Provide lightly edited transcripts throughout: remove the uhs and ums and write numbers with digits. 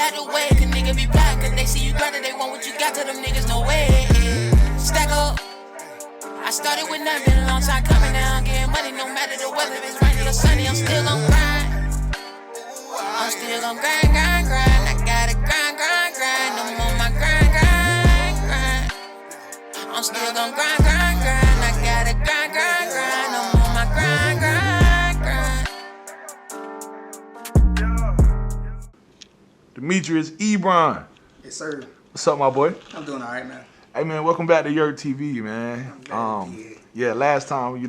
out the way, the nigga be back. Cause they see you got it, they want what you got to them niggas, no way. Stack up. I started with nothing, a long time coming down, getting money no matter the weather, if it's rainy or sunny, I'm still gon' grind. I'm still gon' grind, grind, grind. I gotta grind, grind, grind. I'm on my grind, grind, grind. I'm still gon' grind, grind, grind. I gotta grind, grind, grind. I'm on my grind, grind, grind. Demetrius Ebron. Yes, sir. What's up, my boy? I'm doing all right, man. Hey, man, welcome back to YurpTV, man. Yeah, last time, we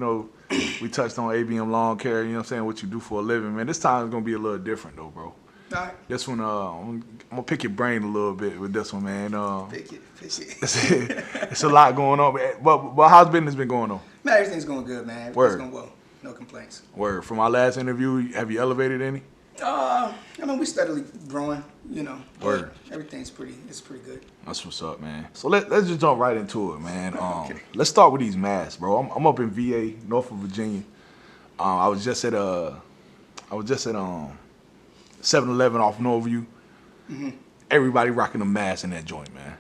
touched on ABM lawn care, you know what I'm saying, what you do for a living, man. This time it's going to be a little different, though, bro. All right. This one, I'm going to pick your brain a little bit with this one, man. Pick it. It's a lot going on, man. But how's business been going on? Man, everything's going good, man. Everything's going well. No complaints. Word. From our last interview, have you elevated any? I mean, we steadily growing, Word. Everything's pretty good. That's what's up, man. So let's just jump right into it, man. Let's start with these masks, bro. I'm up in VA, Norfolk, Virginia. I was just at 7-Eleven off Norview. Mm-hmm. Everybody rocking a mask in that joint, man.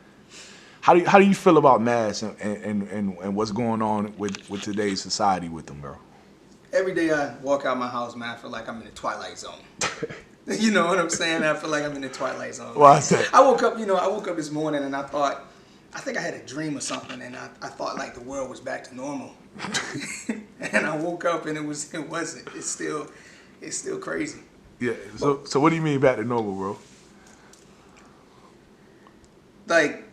How do you feel about masks and what's going on with today's society with them, bro? Every day I walk out my house, man, I feel like I'm in the Twilight Zone. You know what I'm saying? I feel like I'm in the Twilight Zone. Why is that? I woke up this morning and I think I had a dream or something, and I thought like the world was back to normal. And I woke up and it wasn't. It's still crazy. Yeah. So what do you mean back to normal, bro? Like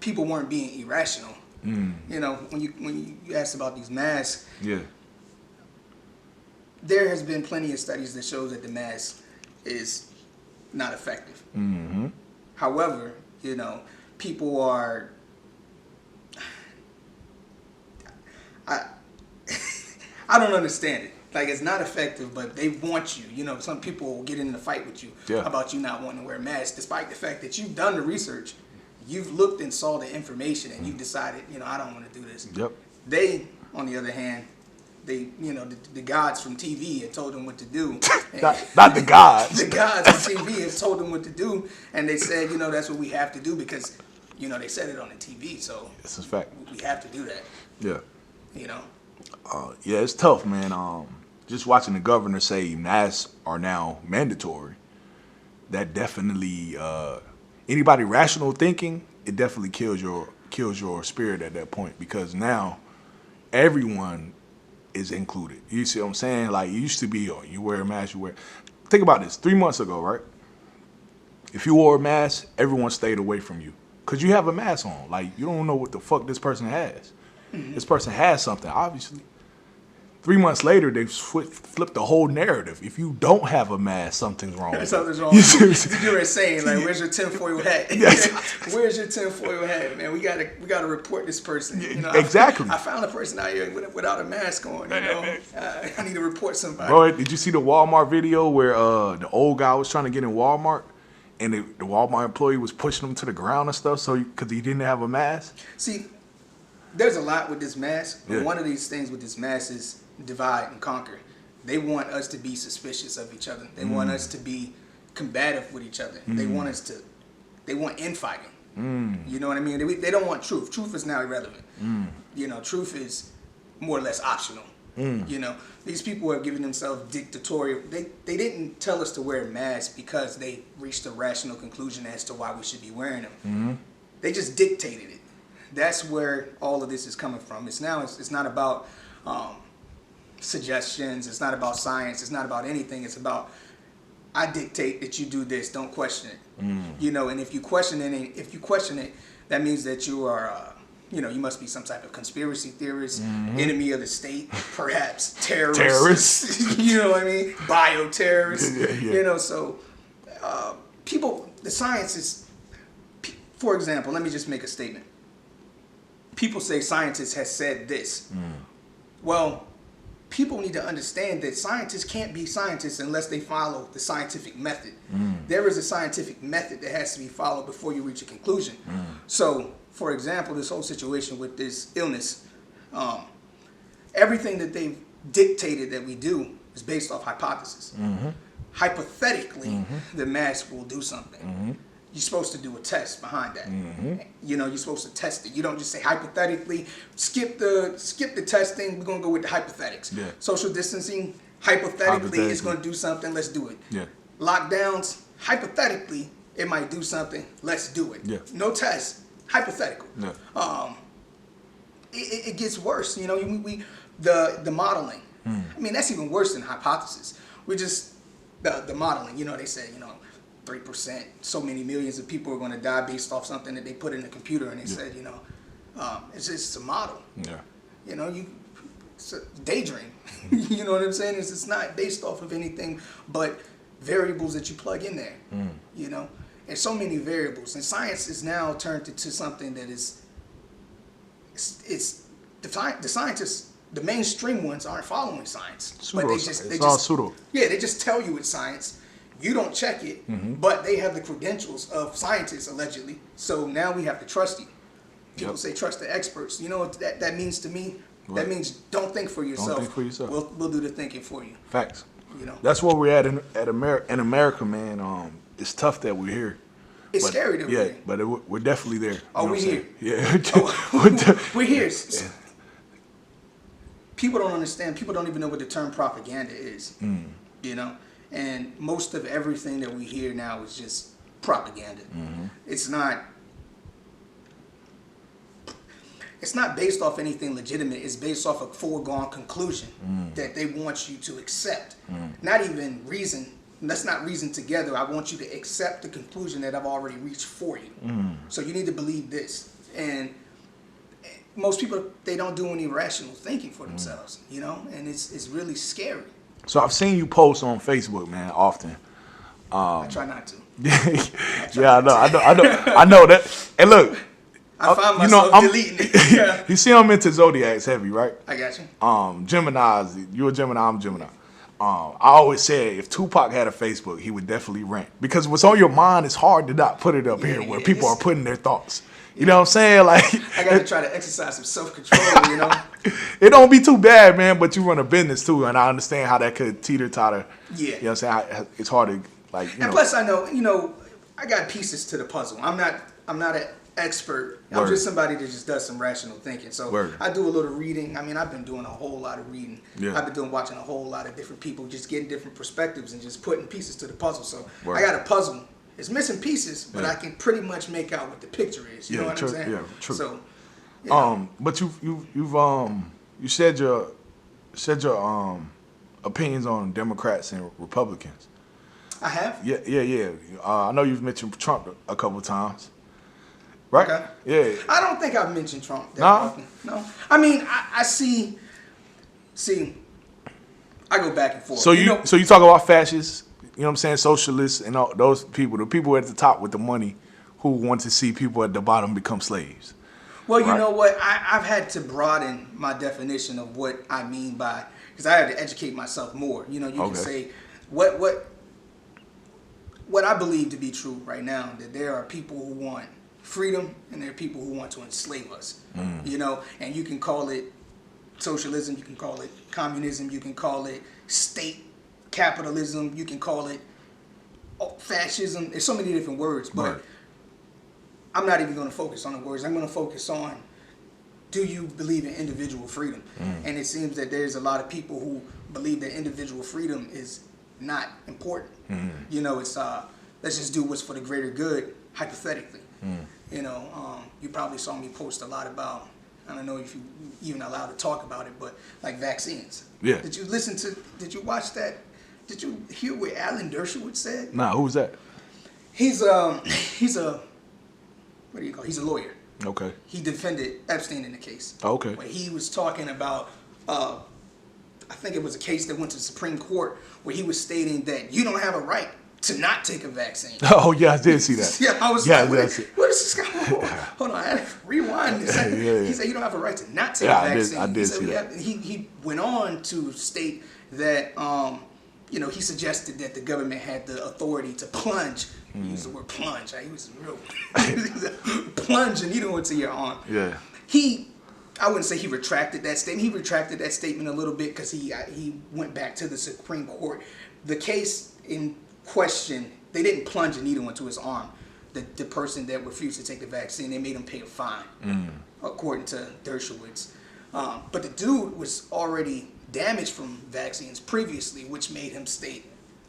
people weren't being irrational. You know, when you asked about these masks. Yeah. There has been plenty of studies that shows that the mask is not effective. Mm-hmm. However, people are. I don't understand it. Like, it's not effective, but they want you. Some people will get in a fight with you about you not wanting to wear masks, despite the fact that you've done the research, you've looked and saw the information, and you've decided, I don't want to do this. Yep. They, on the other hand, the gods from TV had told them what to do. not the gods. The gods from TV had told them what to do, and they said, that's what we have to do because, they said it on the TV, so it's a fact. We have to do that. Yeah. Yeah, it's tough, man. Just watching the governor say masks are now mandatory, that definitely anybody rational thinking, it definitely kills your spirit at that point, because now everyone is included. You see what I'm saying? Like, it used to be, you wear a mask, Think about this. 3 months ago, right? If you wore a mask, everyone stayed away from you because you have a mask on. Like, you don't know what the fuck this person has. Mm-hmm. This person has something, obviously. 3 months later, they've flipped the whole narrative. If you don't have a mask, something's wrong. Something's wrong. You were saying, like, where's your tinfoil hat? Yes. Where's your tinfoil hat, man? We gotta report this person. Exactly. I found a person out here without a mask on. I need to report somebody. Bro, did you see the Walmart video where the old guy was trying to get in Walmart, and the Walmart employee was pushing him to the ground and stuff, because he didn't have a mask? See, there's a lot with this mask. But one of these things with this mask is divide and conquer. They want us to be suspicious of each other. They want us to be combative with each other. They want infighting. You know what I mean? They don't want truth. Truth is now irrelevant. Truth is more or less optional. These people are giving themselves dictatorial. They didn't tell us to wear masks because they reached a rational conclusion as to why we should be wearing them. They just dictated it. That's where all of this is coming from. It's not about suggestions. It's not about science. It's not about anything. It's about, I dictate that you do this. Don't question it. And if you question it, that means that you are, you must be some type of conspiracy theorist, enemy of the state, perhaps terrorist. You know what I mean? Bioterrorist. Yeah. So the science is, for example, let me just make a statement. People say scientists has said this. Well, people need to understand that scientists can't be scientists unless they follow the scientific method. There is a scientific method that has to be followed before you reach a conclusion. So, for example, this whole situation with this illness, everything that they've dictated that we do is based off hypothesis. Hypothetically, the mask will do something. you're supposed to do a test behind that. You know, you're supposed to test it. You don't just say hypothetically, skip the testing, we're going to go with the hypothetics. Yeah. Social distancing, hypothetically, it's going to do something, let's do it. Yeah. Lockdowns, hypothetically, it might do something, let's do it. Yeah. No test, hypothetical. Yeah. It gets worse, you know, the modeling. I mean, that's even worse than hypothesis. We just, the modeling, you know, they say, you know, 3%, so many millions of people are going to die based off something that they put in the computer, and they said, you know, it's just a model. Yeah. You know, it's a daydream. You know what I'm saying? It's not based off of anything but variables that you plug in there. You know, and so many variables, and science is now turned into something that is, it's the scientists. The mainstream ones aren't following science, but they just pseudo. Yeah, they just tell you it's science. You don't check it, but they have the credentials of scientists allegedly. So now we have to trust you. People say trust the experts. You know what that means to me? What? That means don't think for yourself. Don't think for yourself. We'll do the thinking for you. Facts. You know. That's where we're at in America, man. It's tough that we're here. It's scary that we're here. But we're definitely there. Oh, we're here. Yeah. We're here. People don't understand. People don't even know what the term propaganda is. You know, and most of everything that we hear now is just propaganda. It's not based off anything legitimate. It's based off a foregone conclusion that they want you to accept. Not even reason. Let's not reason together. I want you to accept the conclusion that I've already reached for you. So you need to believe this. And most people, they don't do any rational thinking for themselves, you know, and it's really scary. So I've seen you post on Facebook, man, often. I try not to. I know that. And look, I find myself deleting it. Yeah. You see, I'm into zodiacs heavy, right? I got you. Geminis, you're a Gemini, I'm a Gemini. I always say if Tupac had a Facebook, he would definitely rant, because what's on your mind is hard to not put it up here where people are putting their thoughts. You know what I'm saying? Like, I got to try to exercise some self-control, you know? It don't be too bad, man, but you run a business too, and I understand how that could teeter-totter. Yeah. You know what I'm saying? It's hard to, like, you know. Plus I know, you know, I got pieces to the puzzle. I'm not an expert. I'm just somebody that just does some rational thinking. So I do a little reading. I mean, I've been doing a whole lot of reading. Yeah. I've been watching a whole lot of different people, just getting different perspectives and just putting pieces to the puzzle. So I got a puzzle. It's missing pieces, but I can pretty much make out what the picture is. You know what I'm saying? Yeah, true. So, but you said your opinions on Democrats and Republicans. I have. Yeah. I know you've mentioned Trump a couple of times, right? Okay. Yeah. I don't think I've mentioned Trump. No. I mean, I see. I go back and forth. So you talk about fascists. You know what I'm saying? Socialists and all those people, the people at the top with the money who want to see people at the bottom become slaves. Well, you know what? I've had to broaden my definition of what I mean by, because I had to educate myself more. You know, you can say what I believe to be true right now, that there are people who want freedom and there are people who want to enslave us. You know, and you can call it socialism, you can call it communism, you can call it state capitalism, you can call it fascism. There's so many different words, but I'm not even going to focus on the words. I'm going to focus on, do you believe in individual freedom? And it seems that there's a lot of people who believe that individual freedom is not important. You know, it's let's just do what's for the greater good, hypothetically. You know, you probably saw me post a lot about, I don't know if you even allowed to talk about it, but like vaccines. Yeah. Did you watch that? Did you hear what Alan Dershowitz said? Nah, who's that? He's a what do you call it? He's a lawyer. Okay. He defended Epstein in the case. Okay. Where he was talking about, I think it was a case that went to the Supreme Court where he was stating that you don't have a right to not take a vaccine. Oh yeah, I did see that. Yeah, I was like, what is this guy? Hold on, I had to rewind this. He said you don't have a right to not take a vaccine. I did see that. He went on to state that you know, he suggested that the government had the authority to plunge. He used the word plunge. He was real plunge a needle into your arm. Yeah. I wouldn't say he retracted that statement. He retracted that statement a little bit because he went back to the Supreme Court. The case in question, they didn't plunge a needle into his arm. the person that refused to take the vaccine. They made him pay a fine, according to Dershowitz. But the dude was already damaged from vaccines previously, which made him state,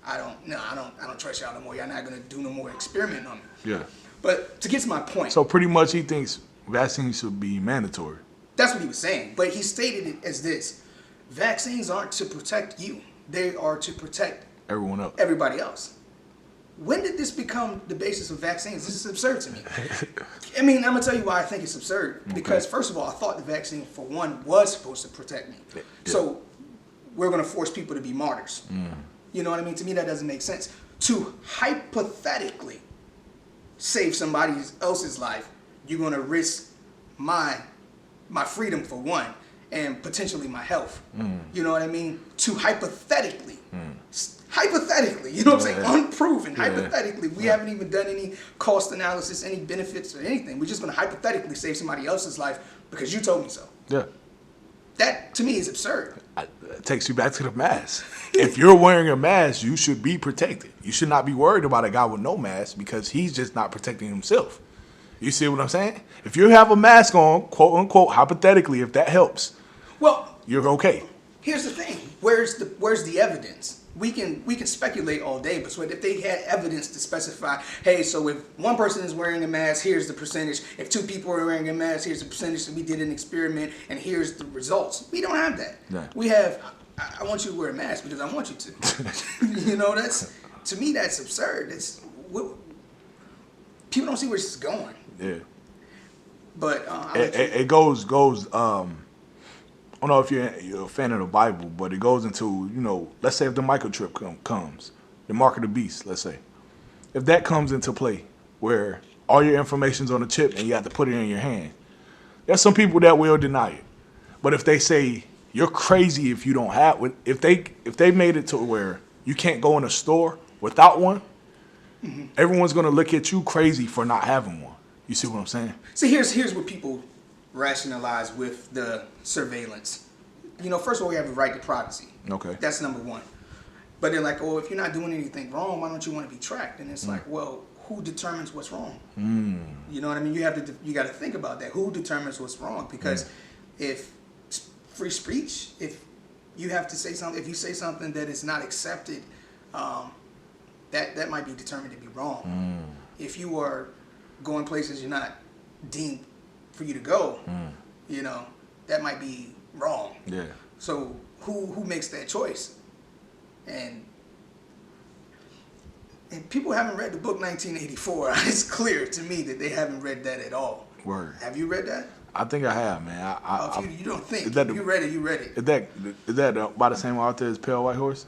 I don't trust y'all no more. Y'all not gonna do no more experiment on me. Yeah. But to get to my point, So pretty much he thinks vaccines should be mandatory. that's what he was saying. But he stated it as this: vaccines aren't to protect you; they are to protect Everyone else. everybody else. When did this become the basis of vaccines? This is absurd to me. I mean, I'm gonna tell you why I think it's absurd. Because first of all, I thought the vaccine, for one, was supposed to protect me. Yeah. So we're gonna force people to be martyrs. You know what I mean? To me, that doesn't make sense. To hypothetically save somebody else's life, you're gonna risk my freedom for one, and potentially my health. You know what I mean? To hypothetically. Hypothetically, you know what I'm saying? Unproven. Hypothetically, we haven't even done any cost analysis, any benefits or anything. We're just going to hypothetically save somebody else's life because you told me so. Yeah. That, to me, is absurd. It takes you back to the mask. If you're wearing a mask, you should be protected. You should not be worried about a guy with no mask because he's just not protecting himself. You see what I'm saying? If you have a mask on, quote unquote, hypothetically, if that helps, Well, you're okay. here's the thing. Where's the evidence? We can speculate all day, but if they had evidence to specify, hey, so if one person is wearing a mask, here's the percentage. If two people are wearing a mask, here's the percentage. So we did an experiment, and here's the results. We don't have that. No. We have, I want you to wear a mask because I want you to. You know, to me, that's absurd. People don't see where this is going. Yeah. But It goes. I don't know if you're a fan of the Bible, but it goes into, let's say if the microchip comes, the mark of the beast, let's say. If that comes into play, where all your information's on a chip and you have to put it in your hand, there's some people that will deny it. But if they say, you're crazy if you don't have it, if they made it to where you can't go in a store without one, everyone's going to look at you crazy for not having one. You see what I'm saying? See, here's what people rationalize with the surveillance. First of all, we have the right to privacy. Okay. That's number one. But they're like, oh, if you're not doing anything wrong, why don't you want to be tracked? And it's like, well, who determines what's wrong? You know what I mean? You got to think about that. Who determines what's wrong? Because if free speech, if you have to say something, if you say something that is not accepted, that might be determined to be wrong. If you are going places you're not deemed for you to go, that might be wrong. Yeah. So who makes that choice? And people haven't read the book 1984. It's clear to me that they haven't read that at all. Word. Have you read that? I think I have, man. If you don't think, is that if you read it, you read it. Is that by the same author as Pale White Horse?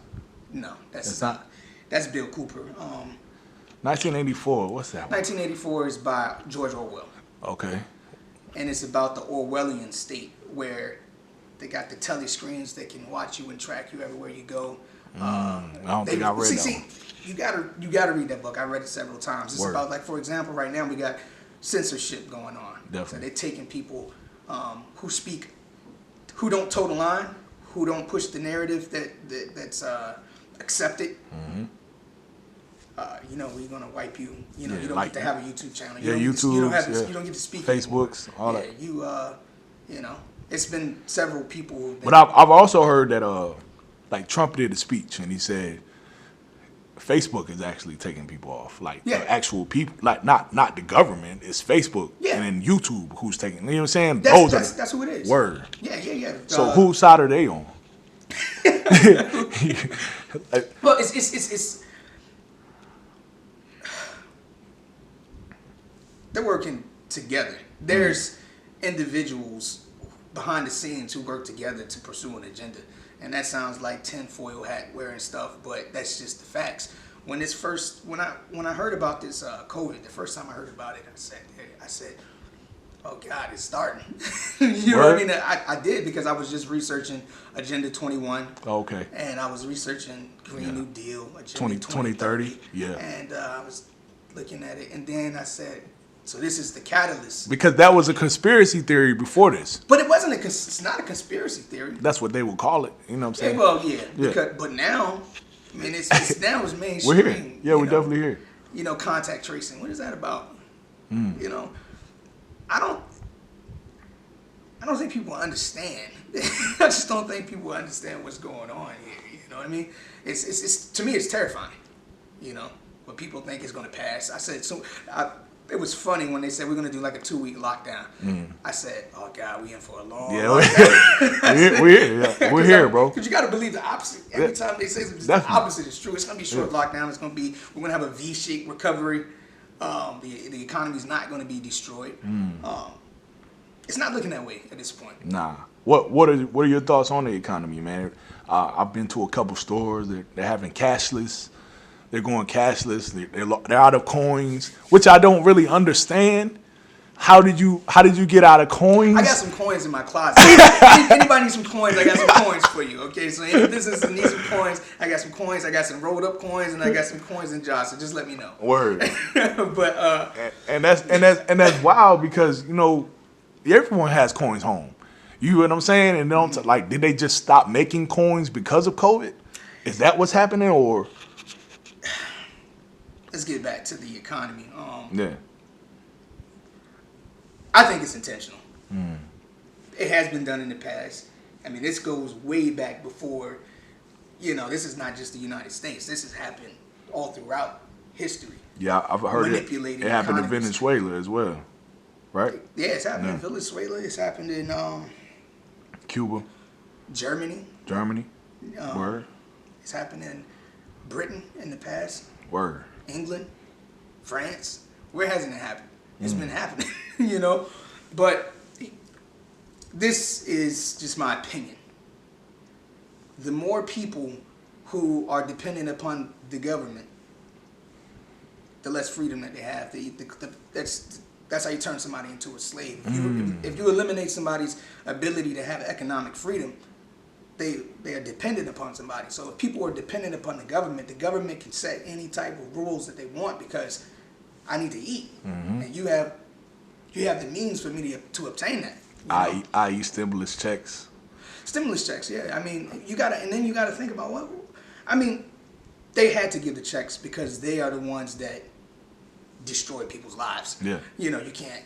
No, that's It's not. not? That's Bill Cooper. 1984. What's that one? 1984 is by George Orwell. Okay. And it's about the Orwellian state where they got the telly screens that can watch you and track you everywhere you go. I don't think I read that one. You gotta read that book. I read it several times. It's Word. about, like, for example, right now we got censorship going on. Definitely. So they're taking people who don't toe the line, who don't push the narrative that's accepted. We're gonna wipe you. You don't get to have a YouTube channel. YouTube. You don't get to speak. Facebooks, all that. It's been several people. Who've been, But I've also heard that like Trump did a speech and he said Facebook is actually taking people off, like the actual people, like not the government. It's Facebook and then YouTube who's taking. You know what I'm saying? That's who it is. Word. Yeah. So whose side are they on? Well, it's they're working together. There's individuals behind the scenes who work together to pursue an agenda. And that sounds like tinfoil hat wearing stuff, but that's just the facts. When I heard about this COVID, the first time I heard about it, I said, oh God, it's starting. You know what I mean? I did because I was just researching Agenda 21. Okay. And I was researching Green New Deal, Agenda 2030. Yeah. And I was looking at it, and then I said, so this is the catalyst. Because that was a conspiracy theory before this. But it wasn't it's not a conspiracy theory. That's what they would call it. You know what I'm saying? Yeah. But now, I mean, it's now it's mainstream. We're here. Yeah, we're definitely here. contact tracing. What is that about? You know, I don't think people understand. I just don't think people understand what's going on here. You know what I mean? It's to me, it's terrifying. You know, what people think is going to pass. I said it was funny when they said we're going to do like a 2-week lockdown. I said, "Oh God, we in for a long lockdown." We're here, bro. Because you got to believe the opposite. Every time they say something, the opposite is true. It's going to be short lockdown. We're going to have a V-shaped recovery. The economy's not going to be destroyed. It's not looking that way at this point. Nah. What are your thoughts on the economy, man? I've been to a couple stores. They're having cashless. They're going cashless. They're out of coins, which I don't really understand. How did you get out of coins? I got some coins in my closet. Anybody needs some coins? I got some coins for you. Okay, so any business that needs some coins, I got some coins. I got some rolled up coins, and I got some coins in jars. So just let me know. Word. But and that's wild because everyone has coins home. You know what I'm saying? And did they just stop making coins because of COVID? Is that what's happening, or? Let's get back to the economy. Yeah. I think it's intentional. It has been done in the past. I mean, this goes way back before, this is not just the United States. This has happened all throughout history. Yeah, I've heard it happened to Venezuela as well, right? Yeah, it's happened in Venezuela. It's happened in Cuba. Germany. Word. It's happened in Britain in the past. Word. England, France. Where hasn't it happened? It's been happening, But this is just my opinion. The more people who are dependent upon the government, the less freedom that they have. That's how you turn somebody into a slave. If you eliminate somebody's ability to have economic freedom, they are dependent upon somebody. So if people are dependent upon the government can set any type of rules that they want because I need to eat, and you have the means for me to obtain that. I.e. stimulus checks. Stimulus checks, yeah. I mean, you gotta think about what. I mean, they had to give the checks because they are the ones that destroy people's lives. Yeah. You can't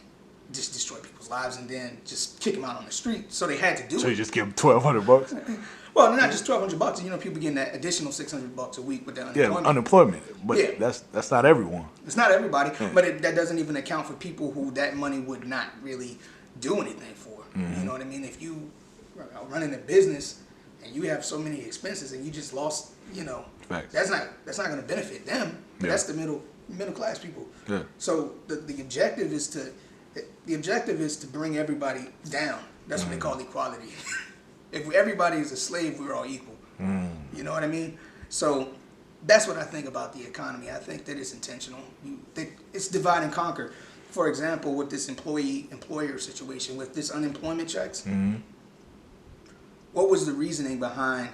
just destroy people's lives and then just kick them out on the street. So they had to do it. So you just give them $1,200? Well, not just $1,200. People getting that additional $600 a week with their unemployment. Yeah, unemployment. But that's not everyone. It's not everybody. Yeah. But that doesn't even account for people who that money would not really do anything for. You know what I mean? If you are running a business and you have so many expenses and you just lost, Facts. that's not going to benefit them. Yeah. That's the middle class people. Yeah. So the objective is to bring everybody down. That's what they call equality. If everybody is a slave, we're all equal. You know what I mean? So that's what I think about the economy. I think that it's intentional. It's divide and conquer. For example, with this employer situation, with this unemployment checks, what was the reasoning behind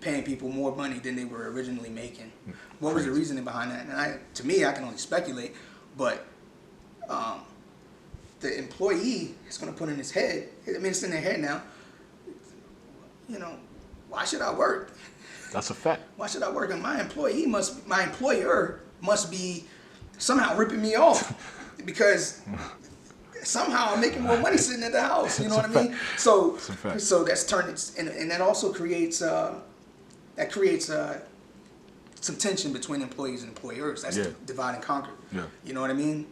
paying people more money than they were originally making? What was the reasoning behind that? And to me, I can only speculate, but the employee is going to put in his head, it's in their head now, why should I work? That's a fact. Why should I work? And my employer must be somehow ripping me off because somehow I'm making more money sitting at the house. You know what I mean? So that's turned, and that also creates some tension between employees and employers. That's divide and conquer. Yeah. You know what I mean?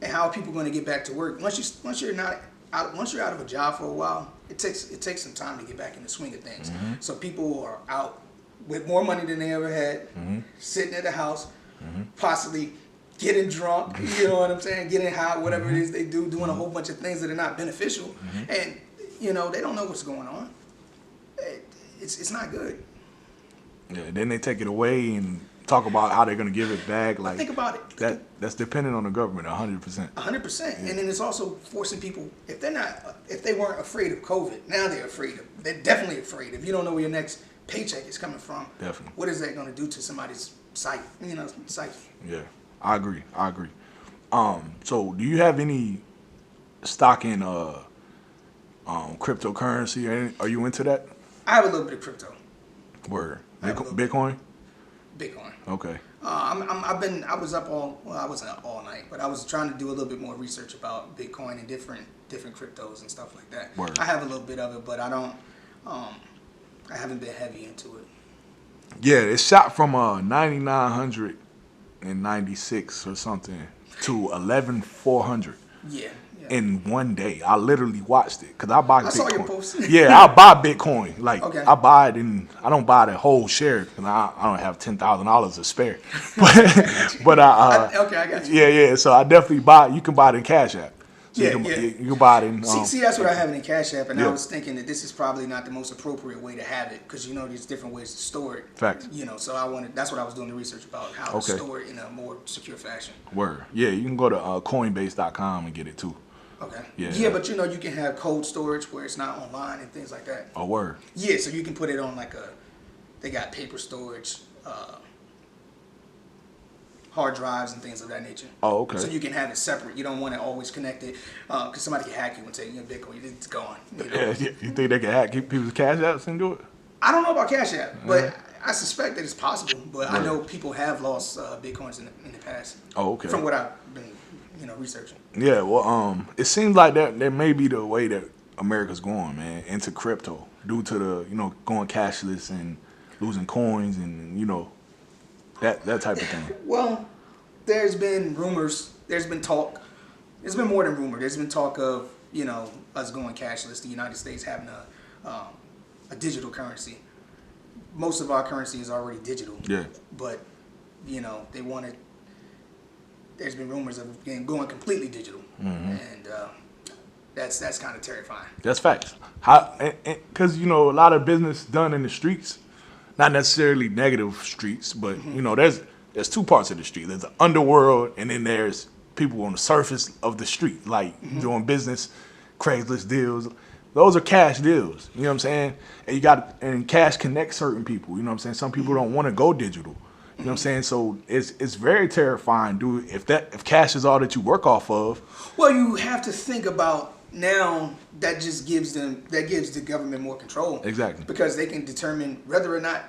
And how are people going to get back to work once you're out of a job for a while? It takes some time to get back in the swing of things. So people are out with more money than they ever had, sitting at the house, possibly getting drunk. You know what I'm saying? Getting high, whatever it is they do, doing a whole bunch of things that are not beneficial, and they don't know what's going on. It's not good. Yeah. Then they take it away and talk about how they're going to give it back. Like, think about it. That's dependent on the government, 100%. 100%. And then it's also forcing people, if they weren't afraid of COVID, now they're definitely afraid. If you don't know where your next paycheck is coming from, definitely. What is that going to do to somebody's psyche? Yeah, I agree. So do you have any stock in cryptocurrency? Are you into that? I have a little bit of crypto. Word. Bitcoin? Bitcoin. Okay. I was up I wasn't up all night, but I was trying to do a little bit more research about Bitcoin and different cryptos and stuff like that. Word. I have a little bit of it, but I don't, I haven't been heavy into it. Yeah, it shot from 9,996 or something to 11,400. Yeah. In one day. I literally watched it because I buy Bitcoin. I saw your post. Yeah, I buy Bitcoin. Like, okay. I buy it and I don't buy the whole share because I don't have $10,000 to spare. But I got you. Yeah. So I definitely buy it. You can buy it in Cash App. So you can buy it in. See, that's what I have it in Cash App, and I was thinking that this is probably not the most appropriate way to have it because there's different ways to store it. Facts. So that's what I was doing the research about how to store it in a more secure fashion. Word. Yeah, you can go to Coinbase.com and get it too. Okay. Yeah, but you can have cold storage where it's not online and things like that. Oh, word. Yeah, so you can put it on they got paper storage, hard drives and things of that nature. Oh, okay. So you can have it separate. You don't want it always connected because somebody can hack you and take your Bitcoin. It's gone. Yeah, you think they can hack people's Cash Apps and do it? I don't know about Cash App, but I suspect that it's possible. But I know people have lost Bitcoins in the past. Oh, okay. From what I've been researching. Yeah, well, it seems like that may be the way that America's going, man, into crypto due to the going cashless and losing coins and that type of thing. Well, there's been rumors. There's been talk. There's been more than rumor. There's been talk of us going cashless. The United States having a digital currency. Most of our currency is already digital. Yeah. But they wanted. There's been rumors of going completely digital, and that's kind of terrifying. That's facts. Because a lot of business done in the streets, not necessarily negative streets, but there's two parts of the street. There's the underworld, and then there's people on the surface of the street, like doing business, Craigslist deals. Those are cash deals. You know what I'm saying? And cash connects certain people. You know what I'm saying? Some people don't want to go digital. You know what I'm saying? So it's very terrifying, dude. If cash is all that you work off of. Well, you have to think about now that just gives the government more control. Exactly. Because they can determine whether or not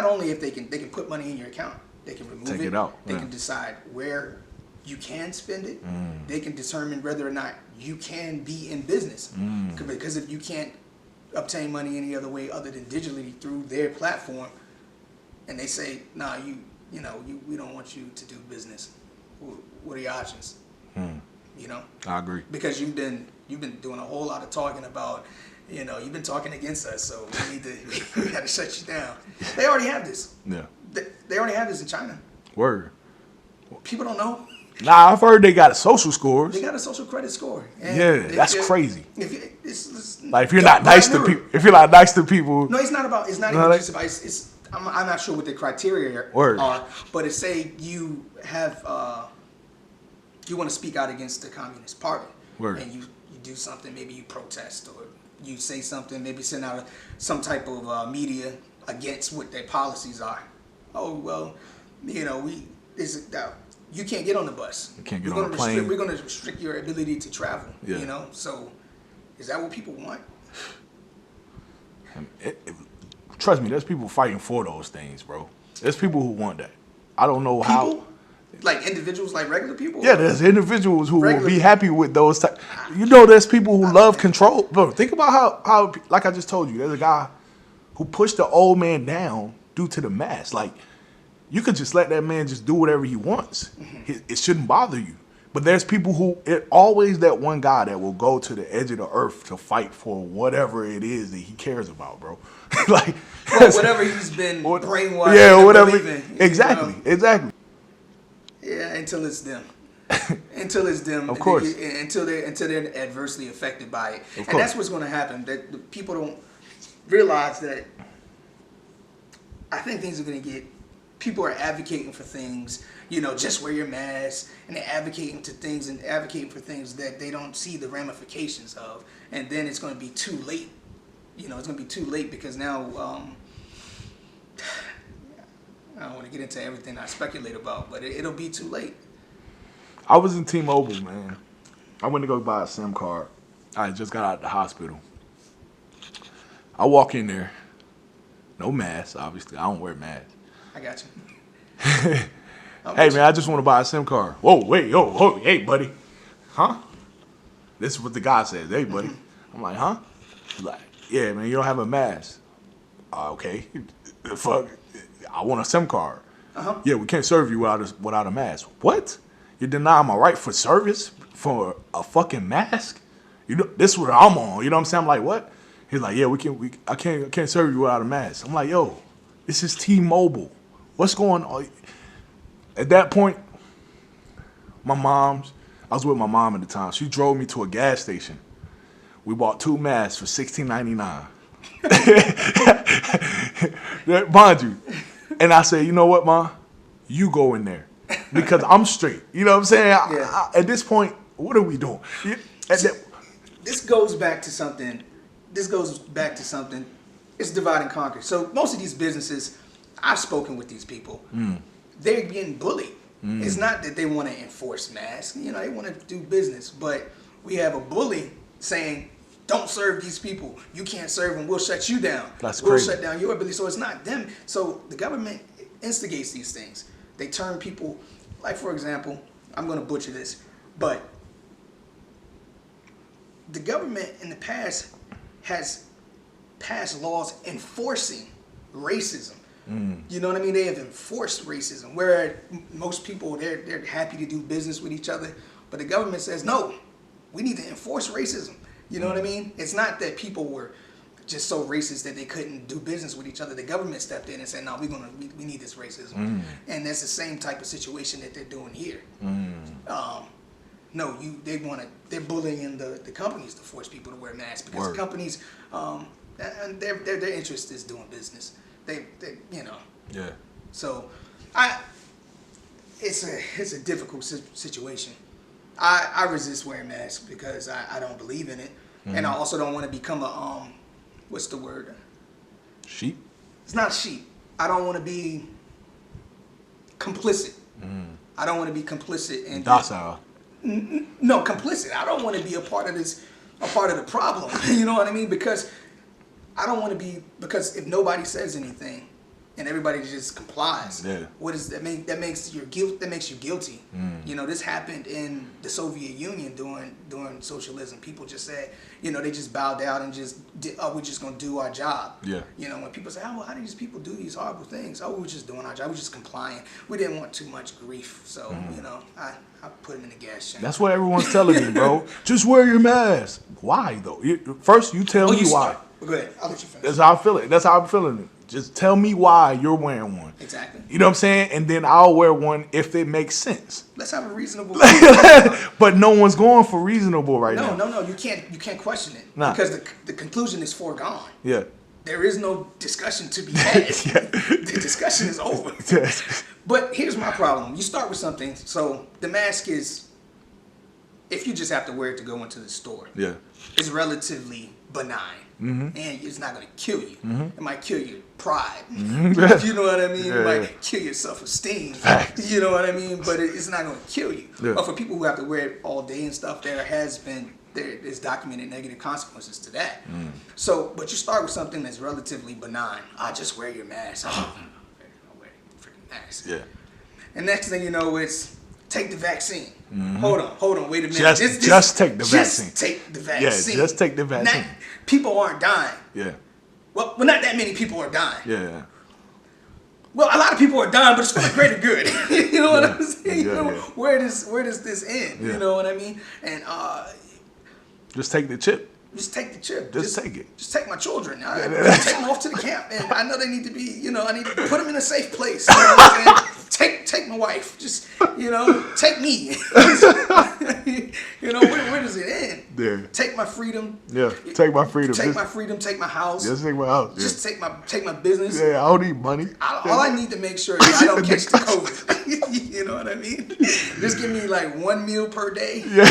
only if they can put money in your account, they can remove it out. They can decide where you can spend it. They can determine whether or not you can be in business. Because if you can't obtain money any other way other than digitally through their platform, and they say, nah, we don't want you to do business. What are your options? I agree. Because you've been doing a whole lot of talking about, you've been talking against us, so we got to shut you down. They already have this. Yeah. They already have this in China. Word. People don't know. Nah, I've heard they got social scores. They got a social credit score. And that's crazy. If you're not nice to people, no, it's not even just about. I'm not sure what the criteria are, but it say you have you want to speak out against the Communist Party, and you do something, maybe you protest or you say something, maybe send out some type of media against what their policies are. Oh well, you can't get on the bus. You can't get on the plane. We're going to restrict your ability to travel. Yeah. So is that what people want? Trust me, there's people fighting for those things, bro. There's people who want that. I don't know how. Like individuals, like regular people? Yeah, there's individuals who will be happy with those type. There's people who love control. Bro, think about how, like I just told you, there's a guy who pushed the old man down due to the mask. Like, you could just let that man just do whatever he wants. It shouldn't bother you. But there's people who, always that one guy that will go to the edge of the earth to fight for whatever it is that he cares about, bro. Like, whatever he's been brainwashed. Yeah, whatever. Exactly. Yeah, until it's them. Until it's them. Of course. Until they're adversely affected by it. And that's what's going to happen. That the people don't realize that. I think things are going to get. People are advocating for things, just wear your mask, and they're advocating for things that they don't see the ramifications of, and then it's going to be too late. It's going to be too late because now I don't want to get into everything I speculate about, but it'll be too late. I was in T-Mobile, man. I went to go buy a SIM card. I just got out of the hospital. I walk in there, no mask, obviously. I don't wear masks. I got you. Hey, man, I just want to buy a SIM card. Whoa, wait, oh, hey, buddy. Huh? This is what the guy says. Hey, buddy. I'm like, huh? He's like, yeah, man, you don't have a mask. Okay. Fuck. I want a SIM card. Yeah, we can't serve you without a mask. What? You deny my right for service for a fucking mask? You know, this is what I'm on. You know what I'm saying? I'm like, what? He's like, yeah, I can't serve you without a mask. I'm like, yo, this is T-Mobile. What's going on? At that point, I was with my mom at the time. She drove me to a gas station. We bought 2 masks for $16.99. Mind you. And I said, you know what, Ma? You go in there. Because I'm straight. You know what I'm saying? Yeah. At this point, what are we doing? This goes back to something. It's divide and conquer. So most of these businesses, I've spoken with these people. They're getting bullied. It's not that they want to enforce masks. You know, they want to do business. But we have a bully saying, don't serve these people. You can't serve them. We'll shut you down. That's we'll crazy. shut down your ability. So it's not them. So the government instigates these things. They turn people, like for example, I'm going to butcher this, but the government in the past has passed laws enforcing racism. You know what I mean? They have enforced racism, where most people, they're happy to do business with each other, but the government says, no, we need to enforce racism. You know what I mean? It's not that people were just so racist that they couldn't do business with each other. The government stepped in and said, no, we need this racism. And that's the same type of situation that they're doing here. No, they're bullying the companies to force people to wear masks, because companies, and their interest is doing business. They you know. Yeah. So, it's a difficult situation. I resist wearing masks because I don't believe in it, and I also don't want to become a what's the word? Sheep? It's not sheep. I don't want to be complicit. I don't want to be complicit in docile. No, complicit. I don't want to be a part of the problem. You know what I mean? Because because if nobody says anything and everybody just complies, what does that mean? That makes you guilty. You know, this happened in the Soviet Union during socialism. People just said, you know, they just bowed down and we're just gonna do our job. Yeah. You know, when people say, oh, well, how do these people do these horrible things? Oh, we're just doing our job. We're just complying. We didn't want too much grief, so you know, I put them in the gas tank. That's what everyone's telling me, bro. Just wear your mask. Why though? First, you tell me why. Go ahead. I'll let you finish. That's how I feel it. That's how I'm feeling it. Just tell me why you're wearing one. Exactly. You know what I'm saying? And then I'll wear one if it makes sense. Let's have a reasonable. But no one's going for reasonable right now. No. You can't question it. Nah. Because the conclusion is foregone. Yeah. There is no discussion to be had. The discussion is over. But here's my problem. You start with something. So the mask is, if you just have to wear it to go into the store, it's relatively benign. And it's not going to kill you. It might kill your pride. You know what I mean? It might kill your self-esteem. You know what I mean? But it's not going to kill you. But for people who have to wear it all day and stuff, there's documented negative consequences to that. So, but you start with something that's relatively benign. Just wear your mask. I'll wear a freaking mask. Yeah. And next thing you know, it's take the vaccine. Hold on, wait a minute. Just take the vaccine. Just take the vaccine. Yeah, just take the vaccine. People aren't dying. Yeah. Well, not that many people are dying. Yeah. Well, a lot of people are dying, but it's for the greater good. You know what I'm saying? You know, where does this end? You know what I mean? And just take the chip. Just take the chip. Just take it. Just take my children. Take them off to the camp, and I know they need to be. You know, I need to put them in a safe place. You know what I'm saying? Take my wife. Just take me. You know, where does it end? Yeah. Take my freedom. Yeah. Take my freedom. Take my freedom. Take my house. Just take my house. Just take my business. Yeah. I don't need money. All I need to make sure is I don't catch the COVID. You know what I mean? Just give me like 1 meal per day. Yeah.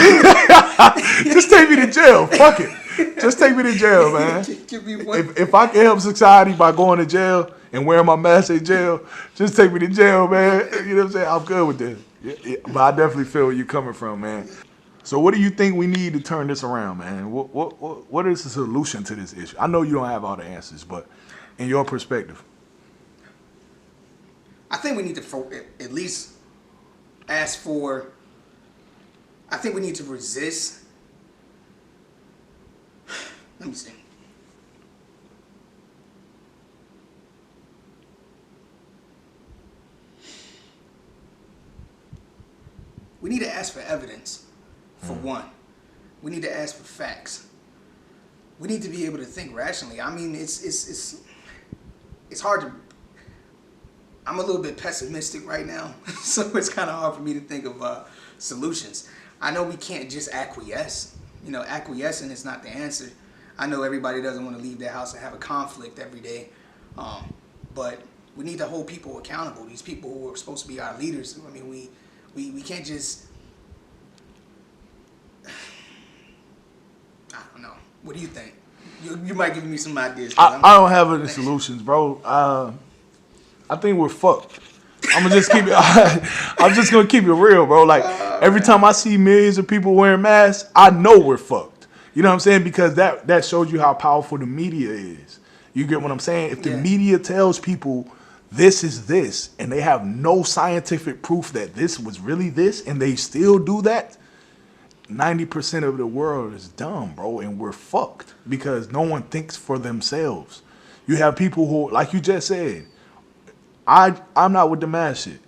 Just take me to jail. Fuck it. Just take me to jail, man. Give me one. If I can help society by going to jail and wearing my mask in jail, just take me to jail, man. You know what I'm saying? I'm good with this. Yeah, but I definitely feel where you're coming from, man. So what do you think we need to turn this around, man? What is the solution to this issue? I know you don't have all the answers, but in your perspective. I think we need to at least ask for. I think we need to resist. Let me see. We need to ask for evidence, for one. We need to ask for facts. We need to be able to think rationally. I mean, it's hard to. I'm a little bit pessimistic right now, so it's kind of hard for me to think of solutions. I know we can't just acquiesce. You know, acquiescing is not the answer. I know everybody doesn't want to leave their house and have a conflict every day, but we need to hold people accountable. These people who are supposed to be our leaders. I mean, we can't just. I don't know. What do you think? You might give me some ideas. I don't have any solutions, bro. I think we're fucked. I'm just gonna keep it real, bro. Like every time I see millions of people wearing masks, I know we're fucked. You know what I'm saying? Because that shows you how powerful the media is. You get what I'm saying? If the media tells people this is this, and they have no scientific proof that this was really this, and they still do that, 90% of the world is dumb, bro, and we're fucked because no one thinks for themselves. You have people who, like you just said, I'm not with the mask shit.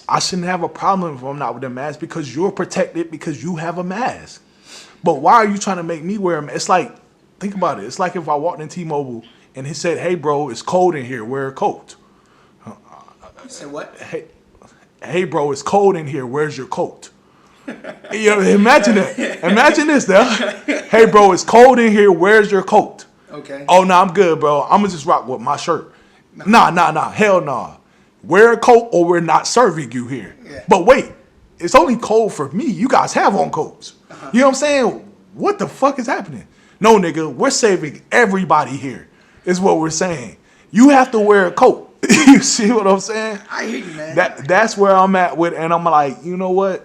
I shouldn't have a problem if I'm not with the mask because you're protected because you have a mask. But why are you trying to make me wear a mask? It's like, think about it. It's like if I walked in T-Mobile and he said, "Hey, bro, it's cold in here. Wear a coat." You said what? Hey, bro, it's cold in here. Where's your coat? You know, imagine that. Imagine this, though. Hey, bro, it's cold in here. Where's your coat? Okay. Oh, no, I'm good, bro. I'm going to just rock with my shirt. Nah. Hell nah. Wear a coat or we're not serving you here. Yeah. But wait, it's only cold for me. You guys have on coats. Uh-huh. You know what I'm saying? What the fuck is happening? No, nigga, we're saving everybody here, is what we're saying. You have to wear a coat. You see what I'm saying? I hear you, man. That's where I'm at with, and I'm like, you know what?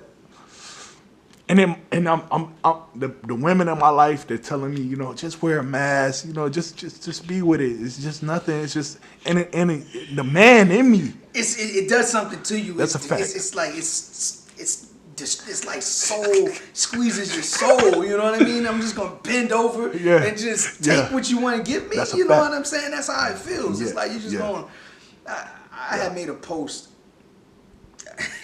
And then, the women in my life, they're telling me, you know, just wear a mask, you know, just be with it. It's just nothing. It's just, and the man in me, it does something to you. That's a fact. It's like soul squeezes your soul. You know what I mean? I'm just gonna bend over and just take what you want to give me. You know what I'm saying? That's how it feels. Yeah. It's like you just going. I had made a post.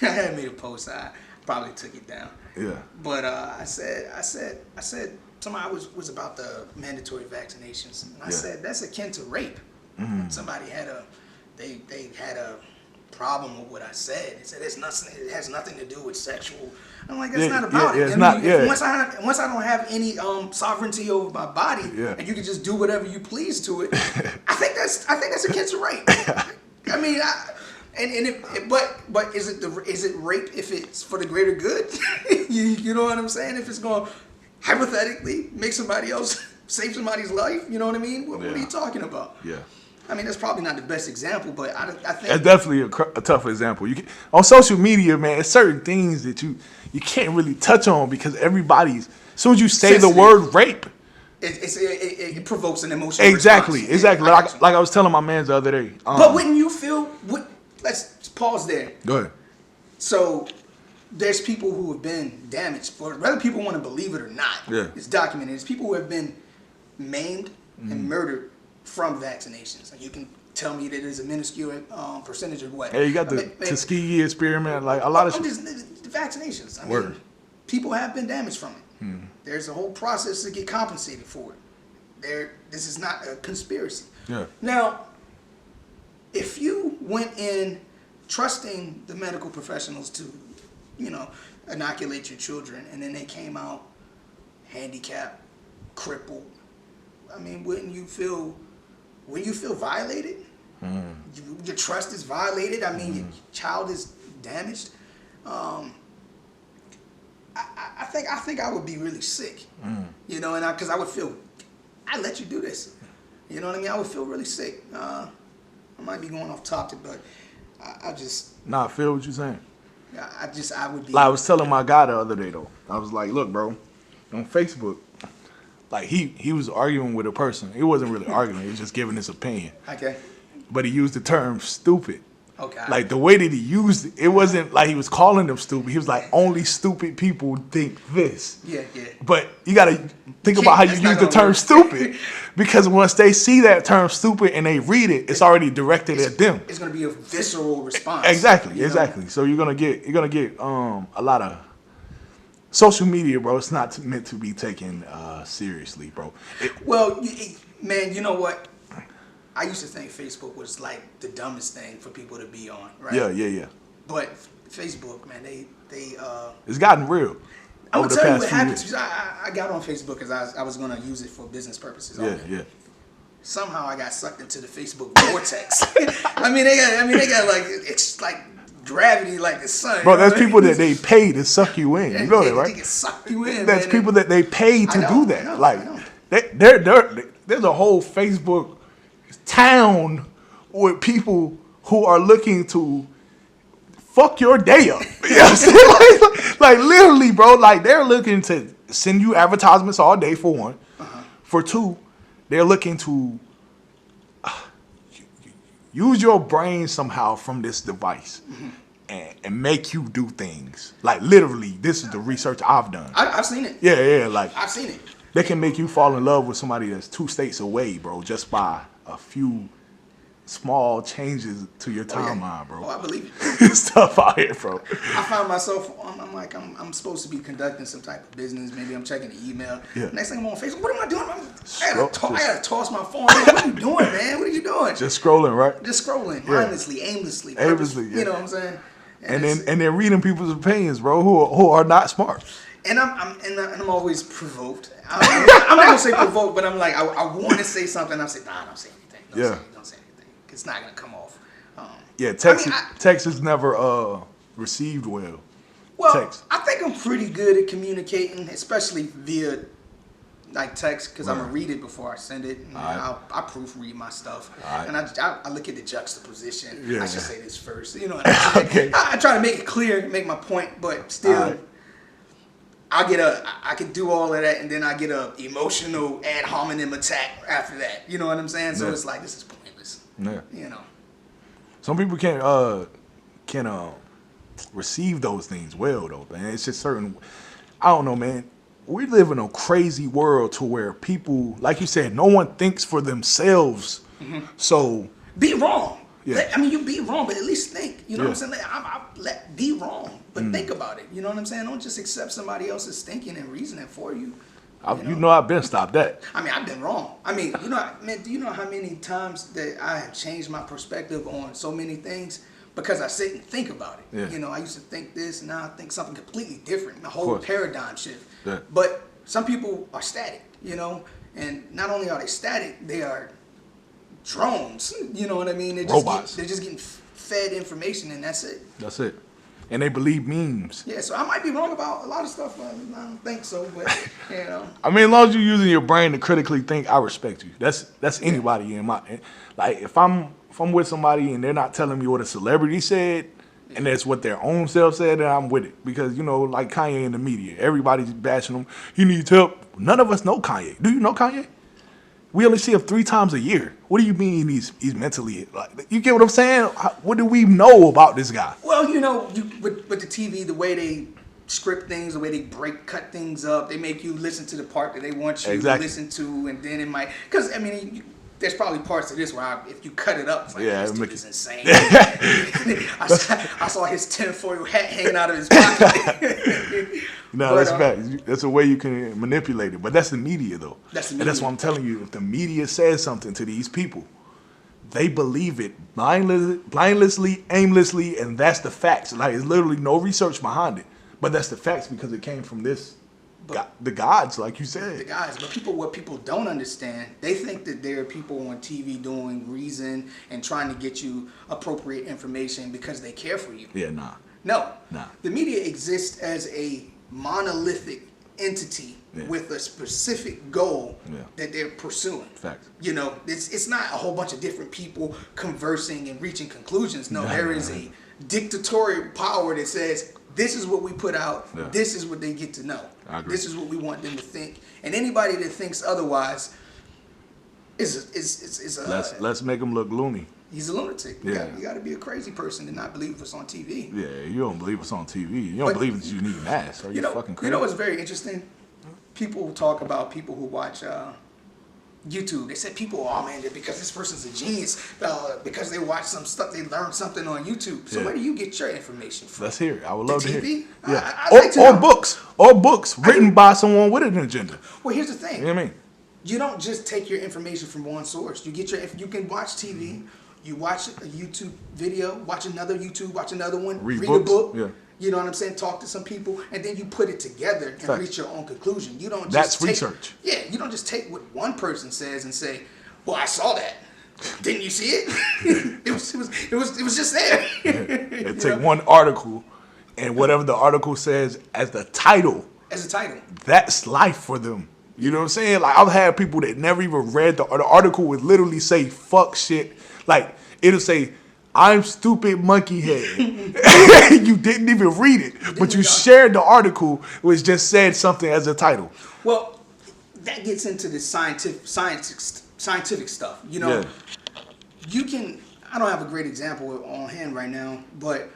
I probably took it down. Yeah. But I said somebody was about the mandatory vaccinations, and I said that's akin to rape. Mm-hmm. Somebody had they had a problem with what I said. It said it has nothing to do with sexual. I'm like, that's not about it. It's not. Once I don't have any sovereignty over my body, and you can just do whatever you please to it, I think that's akin to rape. I mean, but is it rape if it's for the greater good? you know what I'm saying? If it's going to hypothetically make somebody else save somebody's life, you know what I mean? What are you talking about? Yeah. I mean, that's probably not the best example, but I think that's definitely a tough example. On social media, man, it's certain things that you can't really touch on because everybody's. As soon as you say sensitive. The word rape, it provokes an emotional Exactly. response. Like I was telling my man the other day. But when you feel, let's pause there. Go ahead. So there's people who have been damaged, whether people want to believe it or not. Yeah. It's documented. There's people who have been maimed and murdered from vaccinations. You can tell me that there's a minuscule percentage of what. Hey, you got the Tuskegee experiment, like a lot of the vaccinations. I mean, people have been damaged from it. There's a whole process to get compensated for it. This is not a conspiracy. Yeah. Now, if you went in trusting the medical professionals to, inoculate your children, and then they came out handicapped, crippled, I mean, wouldn't you feel violated? Your trust is violated. I mean, your child is damaged. I think I would be really sick, and because I would feel, I let you do this, you know what I mean? I would feel really sick. I might be going off topic, but I just. Nah, I feel what you're saying. I would be. Like I was telling my guy the other day though. I was like, look, bro, on Facebook, like he was arguing with a person. He wasn't really arguing. He was just giving his opinion. Okay. But he used the term stupid. Okay. Like the way that he used it, it wasn't like he was calling them stupid. He was like, only stupid people think this. Yeah, yeah. But you gotta think about how you use the term stupid, because once they see that term stupid and they read it, it's already directed at them. It's gonna be a visceral response. Exactly, exactly. So you're gonna get a lot of social media, bro. It's not meant to be taken seriously, bro. Well, man, you know what? I used to think Facebook was like the dumbest thing for people to be on, right? Yeah. But Facebook, man, they it's gotten real. I'm over gonna the tell you past what few happened. years. I got on Facebook because I was gonna use it for business purposes. Yeah. Somehow I got sucked into the Facebook vortex. I mean, they got like, it's like gravity, like the sun. Bro, that's people that they pay to suck you in. You know that, right? They can suck you in. That's man. people that they pay to do that. I know. Like, there's a whole Facebook town with people who are looking to fuck your day up. You know what I'm saying? Like literally, bro. Like they're looking to send you advertisements all day for one. For two, they're looking to use your brain somehow from this device and make you do things. Like literally, this is the research I've done. I've seen it. Yeah. Like I've seen it. they can make you fall in love with somebody that's 2 states away, bro, just by a few small changes to your timeline, bro. Oh, I believe it. Stuff out here, bro. I find myself, I'm supposed to be conducting some type of business. Maybe I'm checking the email. Yeah. Next thing I'm on Facebook. What am I doing? I gotta toss my phone. What are you doing, man? What are you doing? Just scrolling, right? Just scrolling, Yeah. mindlessly, aimlessly. Aimlessly, yeah. You know what I'm saying? And then reading people's opinions, bro, who are not smart. And I'm always provoked. I'm not gonna say provoked, but I'm like, I want to say something. I'm saying, nah, don't say anything. Don't say anything. It's not gonna come off. Yeah, text is never received well. Well, Text. I think I'm pretty good at communicating, especially via like text, because I'm gonna read it before I send it. And I proofread my stuff, and I look at the juxtaposition. Yeah. I should say this first. You know what I'm saying? Okay. I try to make it clear, make my point, but still. I can do all of that, and then I get a emotional ad hominem attack after that. You know what I'm saying? So it's like, this is pointless. Yeah. You know. Some people can't receive those things well though, man. It's just certain. I don't know, man. We live in a crazy world to where people, like you said, no one thinks for themselves. So Be wrong. Yeah. I mean, you be wrong, but at least think. You know Yeah. what I'm saying? Be wrong, but think about it. You know what I'm saying? Don't just accept somebody else's thinking and reasoning for you. you know I've been stopped that. I mean, I've been wrong. I mean, man, do you know how many times that I have changed my perspective on so many things because I sit and think about it? Yeah. You know, I used to think this, and now I think something completely different. The whole paradigm shift. Yeah. But some people are static, you know, and not only are they static, they are drones. You know what I mean? Robots. They're just getting fed information, and that's it. That's it. And they believe memes. Yeah, so I might be wrong about a lot of stuff. I don't think so, but you know. I mean, as long as you're using your brain to critically think, I respect you. That's anybody in my like. If I'm with somebody and they're not telling me what a celebrity said, and that's what their own self said, then I'm with it. Because you know, like Kanye in the media, everybody's bashing him. He needs help. None of us know Kanye. Do you know Kanye? We only see him 3 times a year. What do you mean he's mentally like? You get what I'm saying? What do we know about this guy? Well, you know, with the TV, the way they script things, the way they cut things up, they make you listen to the part that they want you to listen to, and then it might, because I mean, there's probably parts of this where if you cut it up, it's like, this dude is insane. I saw his tinfoil hat hanging out of his pocket. No, that's fact. That's a way you can manipulate it. But that's the media, though. And that's what I'm telling you. If the media says something to these people, they believe it blindlessly, aimlessly, and that's the facts. Like, there's literally no research behind it. But that's the facts because it came from the gods, like you said. The guys. But what people don't understand, they think that there are people on TV doing reason and trying to get you appropriate information because they care for you. Yeah, nah. No. Nah. The media exists as a monolithic entity with a specific goal that they're pursuing. Facts. You know, it's not a whole bunch of different people conversing and reaching conclusions. No, there is a dictatorial power that says, this is what we put out. Yeah. This is what they get to know. I agree. This is what we want them to think. And anybody that thinks otherwise is let's make them look loony. He's a lunatic. Yeah. You got to be a crazy person to not believe what's on TV. Yeah, you don't believe what's on TV. You don't believe that you need an ass. Are you fucking crazy? You know what's very interesting? People talk about people who watch YouTube. They said people, oh man, because this person's a genius, because they watch some stuff, they learn something on YouTube. So where do you get your information from? Let's hear it. I would love to hear it. Yeah. Or books written by someone with an agenda. Well, here's the thing. You know what I mean? You don't just take your information from one source. You can watch TV, you watch a YouTube video, watch another YouTube, watch another one, read a book. Yeah. You know what I'm saying? Talk to some people, and then you put it together and reach your own conclusion. You don't just research. Yeah, you don't just take what one person says and say, "Well, I saw that. Didn't you see it? it was just there." Yeah. Take one article, and whatever the article says as the title. As a title. That's life for them. You know what I'm saying? Like, I've had people that never even read the article would literally say fuck shit. Like, it'll say, I'm stupid monkey head. You didn't even read it, but you shared the article, which just said something as a title. Well, that gets into the scientific stuff. You know, you can, I don't have a great example on hand right now, but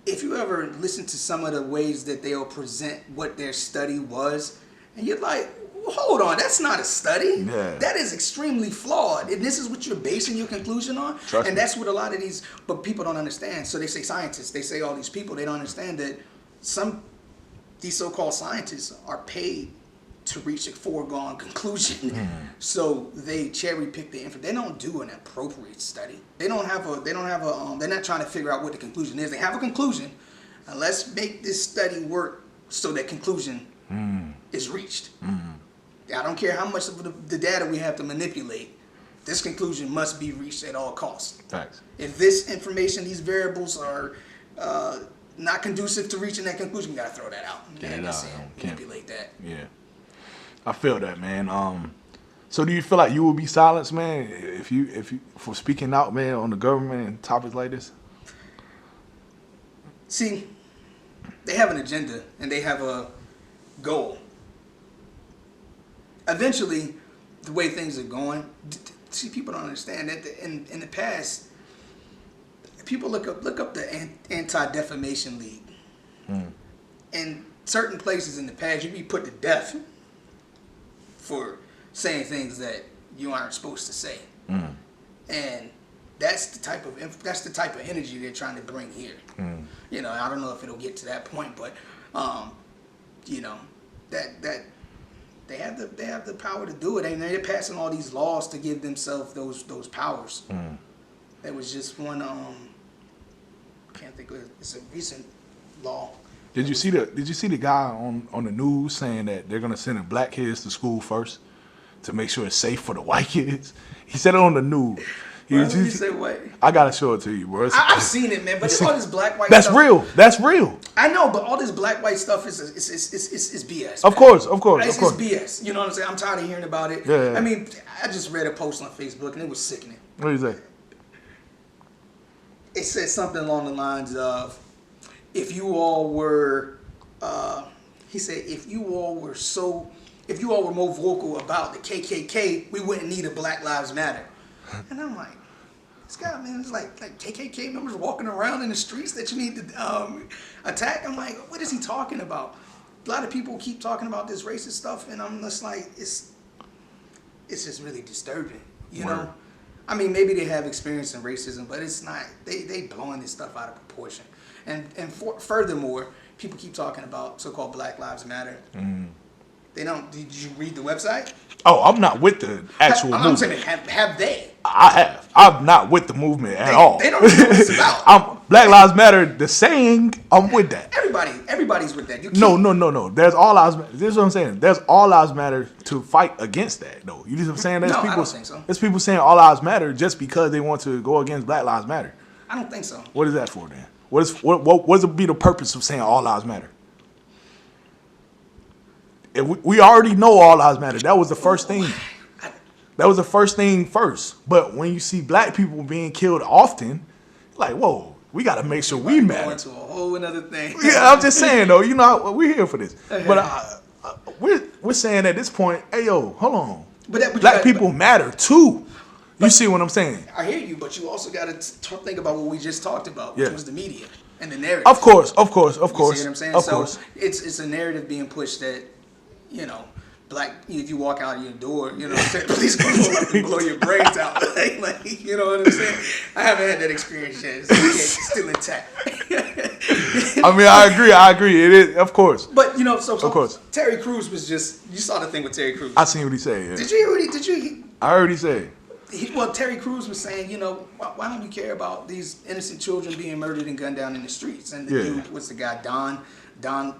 if you ever listen to some of the ways that they'll present what their study was, and you're like, hold on, that's not a study. Yeah. That is extremely flawed. And this is what you're basing your conclusion on. And that's what a lot of these, but people don't understand. So they say scientists, they say all these people, they don't understand that these so-called scientists are paid to reach a foregone conclusion. So they cherry pick the information. They don't do an appropriate study. They're not trying to figure out what the conclusion is. They have a conclusion, and let's make this study work so that conclusion is reached. I don't care how much of the data we have to manipulate. This conclusion must be reached at all costs. Facts. If this information, these variables are not conducive to reaching that conclusion, you gotta throw that out. Manipulate that. Yeah, I feel that, man. So do you feel like you will be silenced, man, if you for speaking out, man, on the government and topics like this? See, they have an agenda and they have a goal. Eventually, the way things are going, see, people don't understand that in the past, people look up the Anti-Defamation League. In certain places in the past, you'd be put to death for saying things that you aren't supposed to say. And that's the type of energy they're trying to bring here. You know, I don't know if it'll get to that point, but you know, that they have the power to do it, and they're passing all these laws to give themselves those powers. There was just one can't think of it. It's a recent law. Did you see the guy on the news saying that they're gonna send the black kids to school first to make sure it's safe for the white kids? He said it on the news. Why would you say what? I gotta show it to you, bro. I've seen it, man. But it's all this black white. That's stuff. real. That's real. I know, but all this black white stuff is BS. Man. Of course. It's BS. You know what I'm saying? I'm tired of hearing about it. Yeah. I mean, I just read a post on Facebook and it was sickening. What do you say? It said something along the lines of, if you all were, he said, if you all were more vocal about the KKK, we wouldn't need a Black Lives Matter. And I'm like, this guy, man, is like KKK members walking around in the streets that you need to attack. I'm like, what is he talking about? A lot of people keep talking about this racist stuff, and I'm just like, it's just really disturbing, you know? I mean, maybe they have experience in racism, but it's not. They blowing this stuff out of proportion. And furthermore, people keep talking about so-called Black Lives Matter. They don't. Did you read the website? Oh, I'm not with the actual movement. I'm saying, have they? I have. I'm not with the movement at all. They don't know what it's about. Black Lives Matter, the saying, I'm with that. Everybody's with that. No. There's all lives matter. This is what I'm saying. There's all lives matter to fight against that, though. You know what I'm saying? I don't think so. There's people saying all lives matter just because they want to go against Black Lives Matter. I don't think so. What is that for, then? What would be the purpose of saying all lives matter? We already know all lives matter. That was the first thing. That was the first thing first. But when you see black people being killed often, like, whoa, we got to make sure we matter. Going to a whole another thing. Yeah, I'm just saying, though. You know, we're here for this. But we're saying at this point, hey, yo, hold on. Black people matter, too. You see what I'm saying? I hear you, but you also got to think about what we just talked about, which Yeah. was the media and the narrative. Of course. You see what I'm saying? Of So course. it's a narrative being pushed that, you know, if you walk out of your door, you know what I'm saying, police gonna pull up and blow your brains out. like, you know what I'm saying? I haven't had that experience yet. It's still intact. I mean, I agree. It is, of course. But, you know, so Of course. Terry Crews was just, you saw the thing with Terry Crews. I seen what he said. Yeah. Did you I heard he said. well, Terry Crews was saying, you know, why don't you care about these innocent children being murdered and gunned down in the streets? And the dude, what's the guy, Don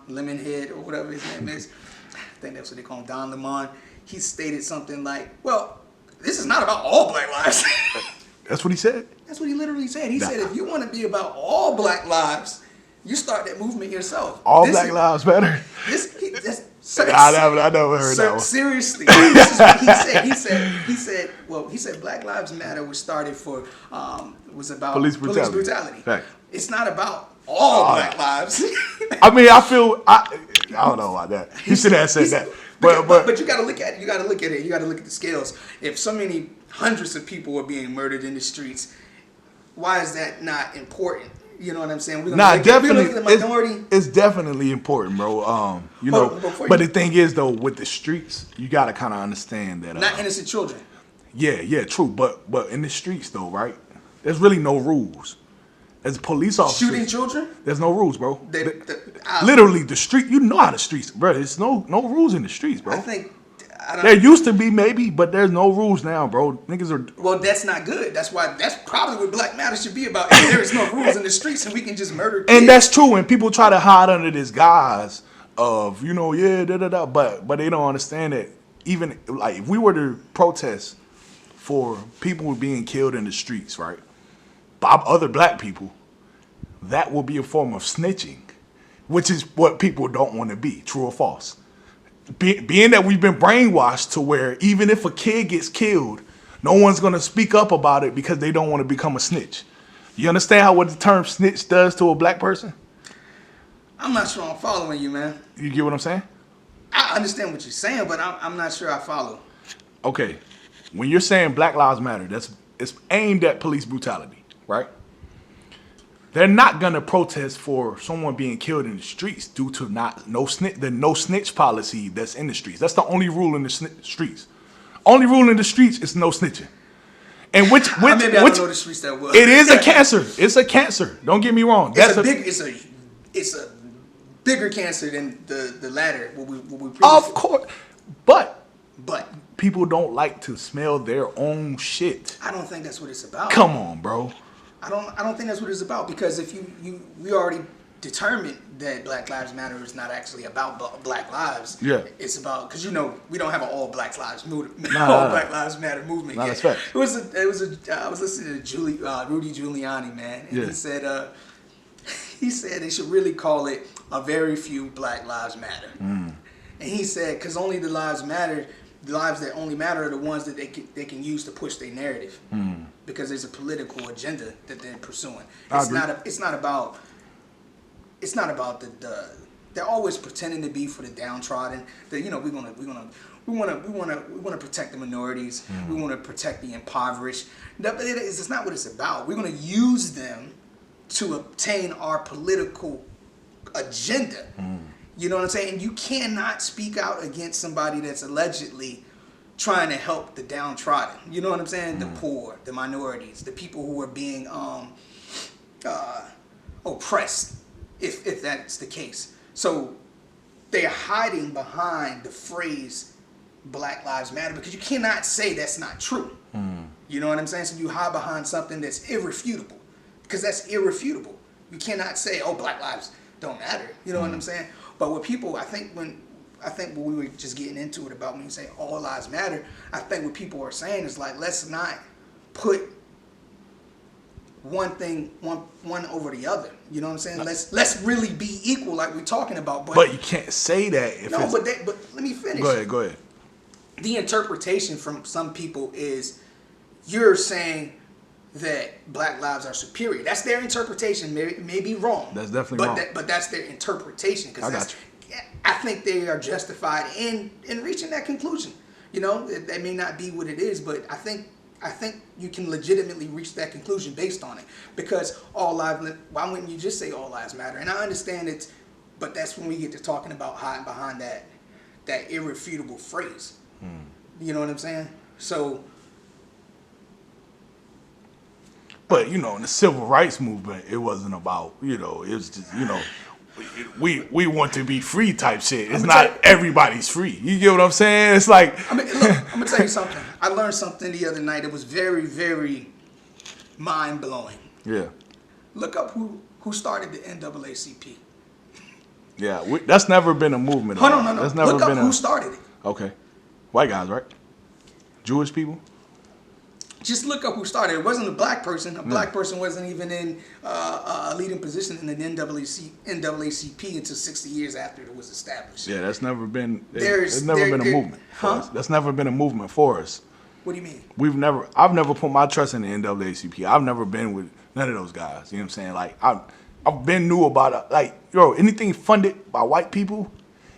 Lemonhead or whatever his name is? I think that's what they call him, Don Lemon. He stated something like, well, this is not about all black lives. That's what he said? That's what he literally said. He said, if you want to be about all black lives, you start that movement yourself. All black lives matter? I never heard that one. Seriously, this is what he said. He said Black Lives Matter was started for, was about police brutality. Fact. It's not about all black lives. I mean, I don't know about that. He should have said that. But you got to look at it. You got to look at it. You got to look at the scales. If so many hundreds of people are being murdered in the streets, why is that not important? You know what I'm saying? Definitely. The minority. It's definitely important, bro. You know, but the thing is, though, with the streets, you got to kind of understand that. Not innocent children. Yeah, true. But in the streets, though, right? There's really no rules. As a police officer, shooting children, there's no rules, bro. Literally, the street. You know how the streets, bro. There's no rules in the streets, bro. There used to be maybe, but there's no rules now, bro. Niggas are. Well, that's not good. That's probably what Black Matter should be about. If there is no rules in the streets and we can just murder kids. And that's true. And people try to hide under this guise of, you know, but they don't understand that even like if we were to protest for people being killed in the streets, right, by other black people, that will be a form of snitching, which is what people don't want to be. True or false? Being that we've been brainwashed to where even if a kid gets killed, no one's going to speak up about it because they don't want to become a snitch. You understand what the term snitch does to a black person? I'm not sure I'm following you, man. You get what I'm saying? I understand what you're saying, but I'm not sure I follow. Okay. When you're saying Black Lives Matter, it's aimed at police brutality, right? They're not gonna protest for someone being killed in the streets due to the no snitch policy that's in the streets. That's the only rule in the streets. Only rule in the streets is no snitching. And maybe I don't know the streets that well. It is a cancer. It's a cancer. Don't get me wrong. It's a bigger cancer than the latter. What we of course, but people don't like to smell their own shit. I don't think that's what it's about. Come on, bro. I don't think that's what it's about, because if we already determined that Black Lives Matter is not actually about black lives. Yeah. It's about, because we don't have an all Black Lives Matter movement yet. That's fact. I was listening to Rudy Giuliani, man, and he said they should really call it a very few Black Lives Matter. And he said, because only the lives matter. The lives that only matter are the ones that they can use to push their narrative, because there's a political agenda that they're pursuing. It's not about the they're always pretending to be for the downtrodden. That we want to protect the minorities. We want to protect the impoverished. It's not what it's about. We're going to use them to obtain our political agenda. You know what I'm saying? And you cannot speak out against somebody that's allegedly trying to help the downtrodden. You know what I'm saying? The poor, the minorities, the people who are being oppressed, if that's the case. So they're hiding behind the phrase Black Lives Matter, because you cannot say that's not true. You know what I'm saying? So you hide behind something that's irrefutable, because that's irrefutable. You cannot say, oh, Black lives don't matter. You know what I'm saying? But what people, I think when we were just getting into it about when you say all lives matter, I think what people are saying is like, let's not put one over the other. You know what I'm saying? Let's really be equal, like we're talking about. But you can't say that. But let me finish. Go ahead. The interpretation from some people is you're saying that Black lives are superior. That's their interpretation. May be wrong. That's definitely wrong. But that's their interpretation. I think they are justified in reaching that conclusion. You know, that may not be what it is, but I think I think you can legitimately reach that conclusion based on it. Because why wouldn't you just say all lives matter? And I understand it, but that's when we get to talking about hiding behind that irrefutable phrase. You know what I'm saying? So. But, you know, in the civil rights movement, it wasn't about, you know, it was just, you know, we want to be free type shit. It's not everybody's free. You get what I'm saying? It's like... I mean, look, I'm going to tell you something. I learned something the other night that was very, very mind-blowing. Yeah. Look up who started the NAACP. Yeah, that's never been a movement. Hold on, no. That's never Look up been who started it. Okay. White guys, right? Jewish people? Just look up who started it. It wasn't a black person. A black person wasn't even in a leading position in the NAACP until 60 years after it was established. Yeah, that's never been. There's never been a movement for us. That's never been a movement for us. What do you mean? I've never put my trust in the NAACP. I've never been with none of those guys. You know what I'm saying? Like I've been new about it. Like, yo, anything funded by white people,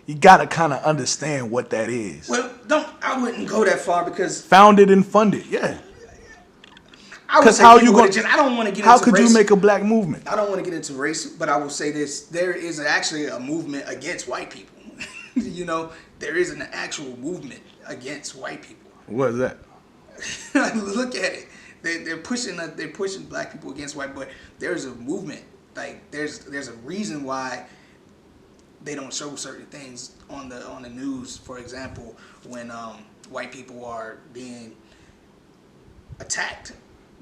you gotta kind of understand what that is. Well, I wouldn't go that far because founded and funded, yeah. Because how you going? I don't want to get. How into could race. You make a black movement? I don't want to get into race, but I will say this: there is actually a movement against white people. You know, there is an actual movement against white people. What is that? Look at it. They're pushing black people against white, but there's a movement. Like there's a reason why they don't show certain things on the news. For example, when white people are being attacked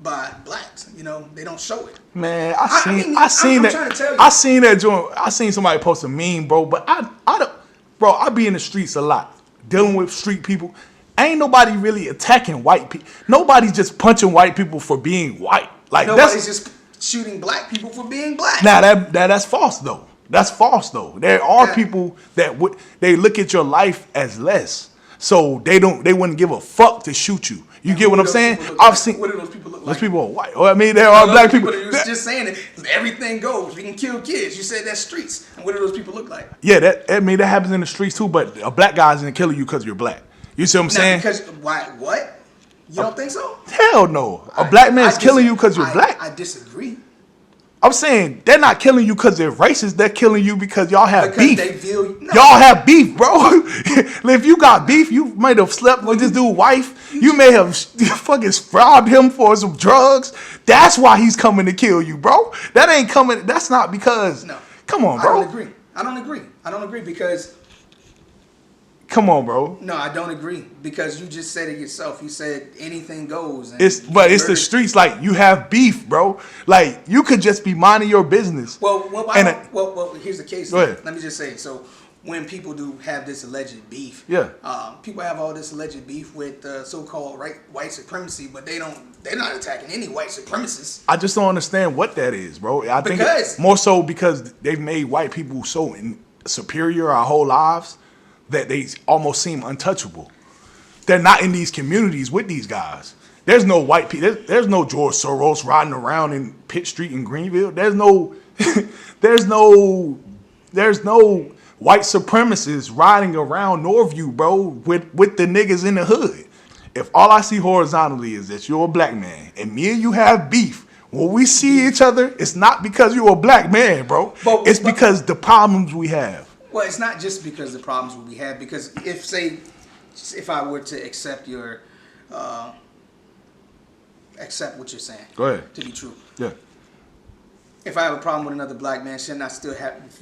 by blacks, you know, they don't show it. Man, I seen that joint. I seen somebody post a meme, bro. But I don't, bro. I be in the streets a lot, dealing with street people. Ain't nobody really attacking white people. Nobody's just punching white people for being white. Like nobody's just shooting black people for being black. Now that's false though. That's false though. There are people that they look at your life as less, so they wouldn't give a fuck to shoot you. You get what I'm saying? I've seen. What do those people look like? Those people are white. Well, I mean, there are black people. You was just saying it. Everything goes. We can kill kids. You said that's streets. And what do those people look like? Yeah, that happens in the streets too. But a black guy isn't killing you because you're black. You see what I'm saying? Because why? What? You don't think so? Hell no. A black man's killing you because you're black. I disagree. I'm saying they're not killing you because they're racist. They're killing you because y'all have beef. No. Y'all have beef, bro. If you got beef, you might have slept with this dude's wife. You may have fucking robbed him for some drugs. That's why he's coming to kill you, bro. That ain't coming. That's not because. No. Come on, bro. I don't agree because. Come on, bro. No, I don't agree because you just said it yourself. You said anything goes. It's the streets. Like you have beef, bro. Like you could just be minding your business. Well, here's the case. Go ahead. Let me just say. So when people do have this alleged beef, yeah, people have all this alleged beef with so-called white supremacy, but they're not attacking any white supremacists. I just don't understand what that is, bro. I think more so because they've made white people so superior our whole lives that they almost seem untouchable. They're not in these communities with these guys. There's no white people. There's no George Soros riding around in Pitt Street in Greenville. There's no white supremacists riding around Northview, bro, with the niggas in the hood. If all I see horizontally is that you're a black man and me and you have beef, when we see each other, it's not because you're a black man, bro. It's because the problems we have. Well, it's not just because the problems we have. Because if I were to accept what you're saying, go ahead, to be true, yeah. If I have a problem with another black man, shouldn't I still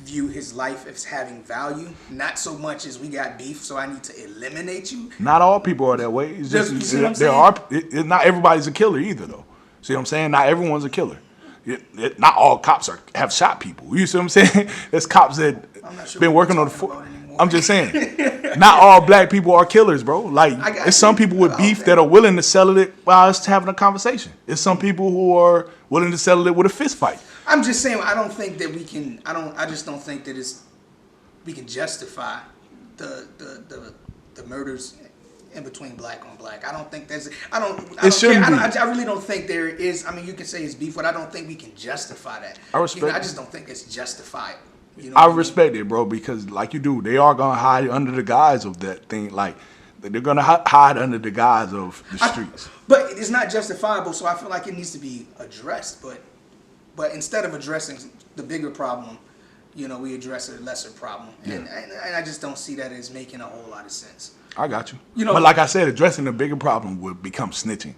view his life as having value? Not so much as we got beef, so I need to eliminate you. Not all people are that way. It's just not everybody's a killer either, though. See what I'm saying? Not everyone's a killer. Not all cops have shot people. You see what I'm saying? There's cops that been working on the. I'm just saying, not all black people are killers, bro. Like, it's some people with beef that are willing to settle it while it's having a conversation. It's some people who are willing to settle it with a fist fight. I'm just saying, I don't think that we can. I just don't think that we can justify the murders in between black on black. I don't think there's. I really don't think there is. I mean, you can say it's beef, but I don't think we can justify that. I respect. I just don't think it's justified. I respect it, bro, because like you do, they are gonna hide under the guise of that thing. Like They're gonna hide under the guise of the streets. But it's not justifiable, so I feel like it needs to be addressed. But instead of addressing the bigger problem, you know, we address a lesser problem, and I just don't see that as making a whole lot of sense. I got you. You know, but like I said, addressing the bigger problem would become snitching.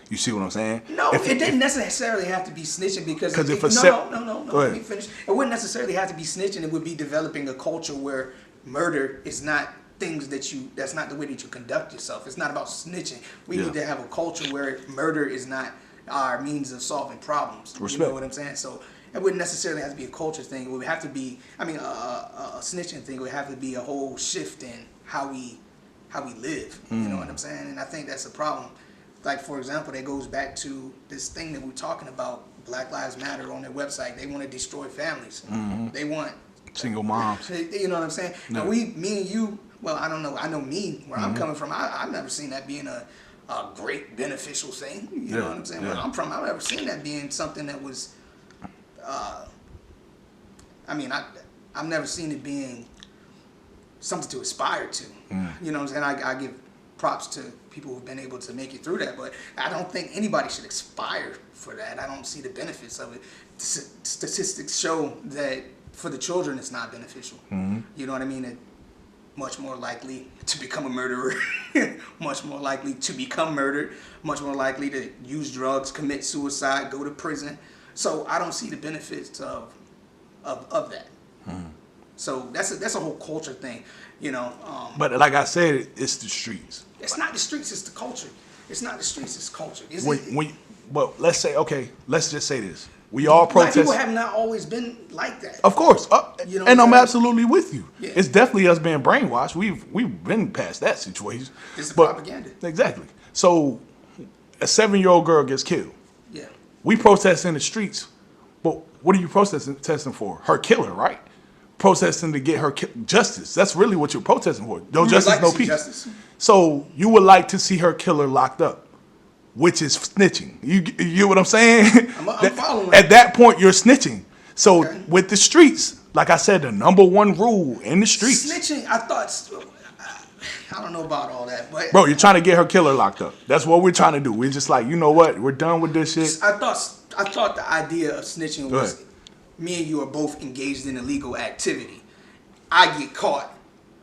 You see what I'm saying? No, it didn't necessarily have to be snitching because no, let me finish. It wouldn't necessarily have to be snitching. It would be developing a culture where murder is not that's not the way that you conduct yourself. It's not about snitching. We need to have a culture where murder is not our means of solving problems. Respect. You know what I'm saying? So it wouldn't necessarily have to be a culture thing. It would have to be, a snitching thing. It would have to be a whole shift in how we live. You know what I'm saying? And I think that's a problem. Like, for example, that goes back to this thing that we're talking about, Black Lives Matter on their website. They want to destroy families. They want single moms. You know what I'm saying? No. Now me and you, well, I don't know. I know me, where I'm coming from, I've never seen that being a great beneficial thing. You know what I'm saying? Where I'm from, I've never seen that being something that was, I've never seen it being something to aspire to. You know what I'm saying? I give props to people who've been able to make it through that, but I don't think anybody should aspire for that. I don't see the benefits of it. Statistics show that for the children it's not beneficial. You know what I mean? It, much more likely to become a murderer, much more likely to become murdered, much more likely to use drugs, commit suicide, go to prison. So I don't see the benefits of that. So that's a whole culture thing, you know. But like I said, it's the streets. It's not the streets, it's the culture. It's not the streets, it's culture. But let's say, okay, let's just say this. We all protest. Black people have not always been like that. Of course, You know and I'm saying? absolutely with you. Yeah. It's definitely us being brainwashed. We've been past that situation. It's propaganda. Exactly. So, a 7-year-old girl gets killed. Yeah. We protest in the streets, but what are you protesting for? Her killer, right? Protesting to get her justice. That's really what you're protesting for. No justice, no peace. Justice. So you would like to see her killer locked up, which is snitching. You get what I'm saying? I'm following. At that point, you're snitching. So with the streets, like I said, the number one rule in the streets. Snitching, I don't know about all that, but Bro, you're trying to get her killer locked up. That's what we're trying to do. We're just like, you know what? We're done with this shit. I thought the idea of snitching was me and you are both engaged in illegal activity. I get caught,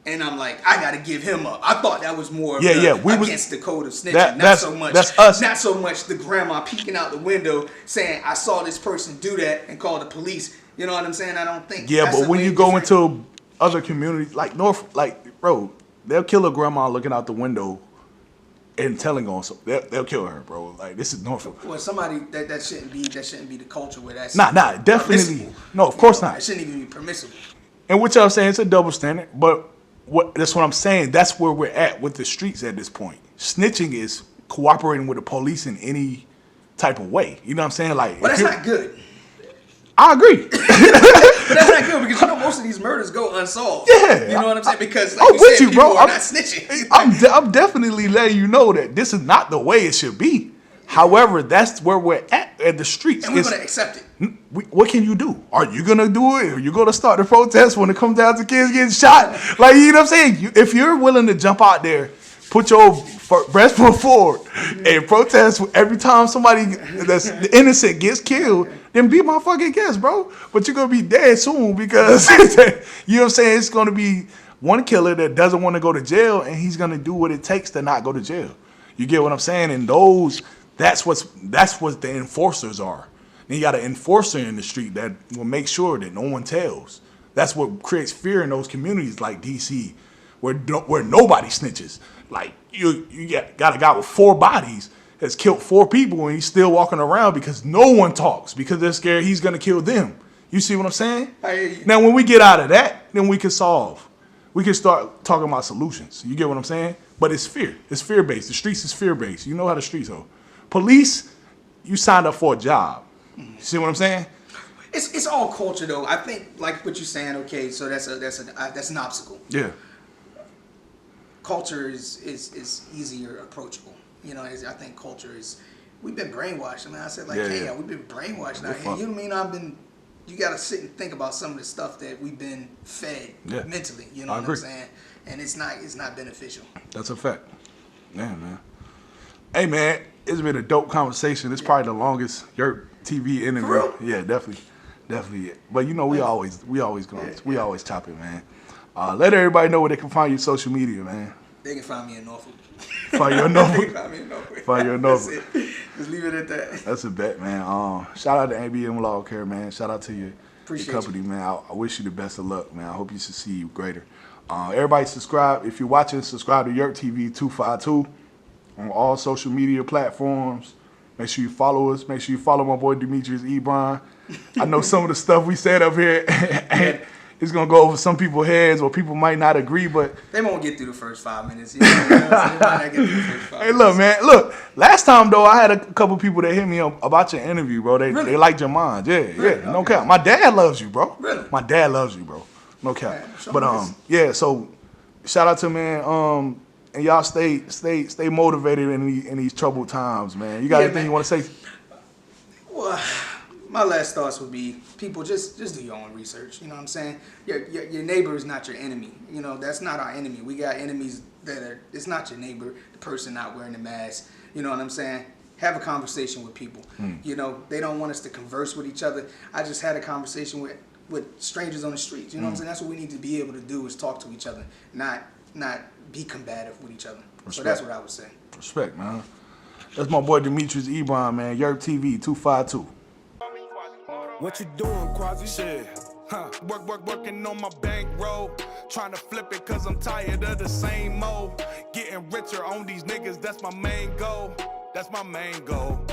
and I'm like, I got to give him up. I thought that was more against the code of snitching. Not so much the grandma peeking out the window saying, I saw this person do that and call the police. You know what I'm saying? I don't think. Yeah, but when you go into other communities, like bro, they'll kill a grandma looking out the window and telling on some. They'll kill her, bro. Like, this is Norfolk. Well, somebody that shouldn't be the culture where that's definitely permissible. no, of course not. It shouldn't even be permissible. And what y'all saying, it's a double standard, but that's what I'm saying. That's where we're at with the streets at this point. Snitching is cooperating with the police in any type of way. You know what I'm saying? Like, but that's not good. I agree. But that's not good because most of these murders go unsolved. Yeah, you know what I'm saying? Because I'm with you, bro. I'm not snitching. I'm definitely letting you know that this is not the way it should be. However, that's where we're at the streets. And we're going to accept it. What can you do? Are you going to do it? Are you going to start the protest when it comes down to kids getting shot? Like, you know what I'm saying? If you're willing to jump out there, put your breast foot forward and protest every time somebody that's innocent gets killed, then be my fucking guest, bro. But you're going to be dead soon because, you know what I'm saying? It's going to be one killer that doesn't want to go to jail, and he's going to do what it takes to not go to jail. You get what I'm saying? And that's what the enforcers are. Then you got an enforcer in the street that will make sure that no one tells. That's what creates fear in those communities like DC, where nobody snitches. Like, you got a guy with 4 bodies that's killed 4 people, and he's still walking around because no one talks because they're scared he's gonna kill them. You see what I'm saying? Now, when we get out of that, then we can solve. We can start talking about solutions. You get what I'm saying? But it's fear. It's fear-based. The streets is fear-based. You know how the streets are. Police, you signed up for a job. You see what I'm saying? It's all culture though. I think like what you're saying. Okay, so that's an obstacle. Yeah. Culture is easier approachable. You know, I think culture is. We've been brainwashed. I mean, I said like, we've been brainwashed out here. You know what I mean? I've been you got to sit and think about some of the stuff that we've been fed mentally. You know what I'm saying? And it's not beneficial. That's a fact. Yeah, man. Hey, man, it's been a dope conversation. It's probably the longest YurpTV interview. For real? Yeah, definitely. But you know, we always chop it, man. Let everybody know where they can find your social media, man. They can find me in Norfolk. Find you in Norfolk. They can find me in Norfolk. Find you in Norfolk. That's it. Just leave it at that. That's a bet, man. Shout out to ABM Law Care, man. Shout out to your company, man. I wish you the best of luck, man. I hope you succeed greater. Everybody subscribe. If you're watching, subscribe to YurpTV 252 on all social media platforms. Make sure you follow us. Make sure you follow my boy Demetrius Ebron. I know some of the stuff we said up here it's going to go over some people's heads or people might not agree, but they won't get through the first 5 minutes. You know, they might not get through the first 5 hey, look, man. Look, last time, though, I had a couple people that hit me up about your interview, bro. They liked your mind. Yeah, really? No cap. My dad loves you, bro. Really? My dad loves you, bro. No cap. Man, but, yeah, so shout out to, man, and y'all stay motivated in these troubled times, man. You got anything you want to say? Well, my last thoughts would be, people, just do your own research. You know what I'm saying? Your neighbor is not your enemy. You know, that's not our enemy. We got enemies it's not your neighbor, the person not wearing the mask. You know what I'm saying? Have a conversation with people. You know, they don't want us to converse with each other. I just had a conversation with strangers on the streets. You know what I'm saying? That's what we need to be able to do, is talk to each other, not be combative with each other. Respect. So that's what I would say. Respect, man. That's my boy Demetrius Ebron, man. YurpTV 252. What you doing, Quasi? Shit. Working on my bankroll. Trying to flip it cause I'm tired of the same mode. Getting richer on these niggas, that's my main goal. That's my main goal.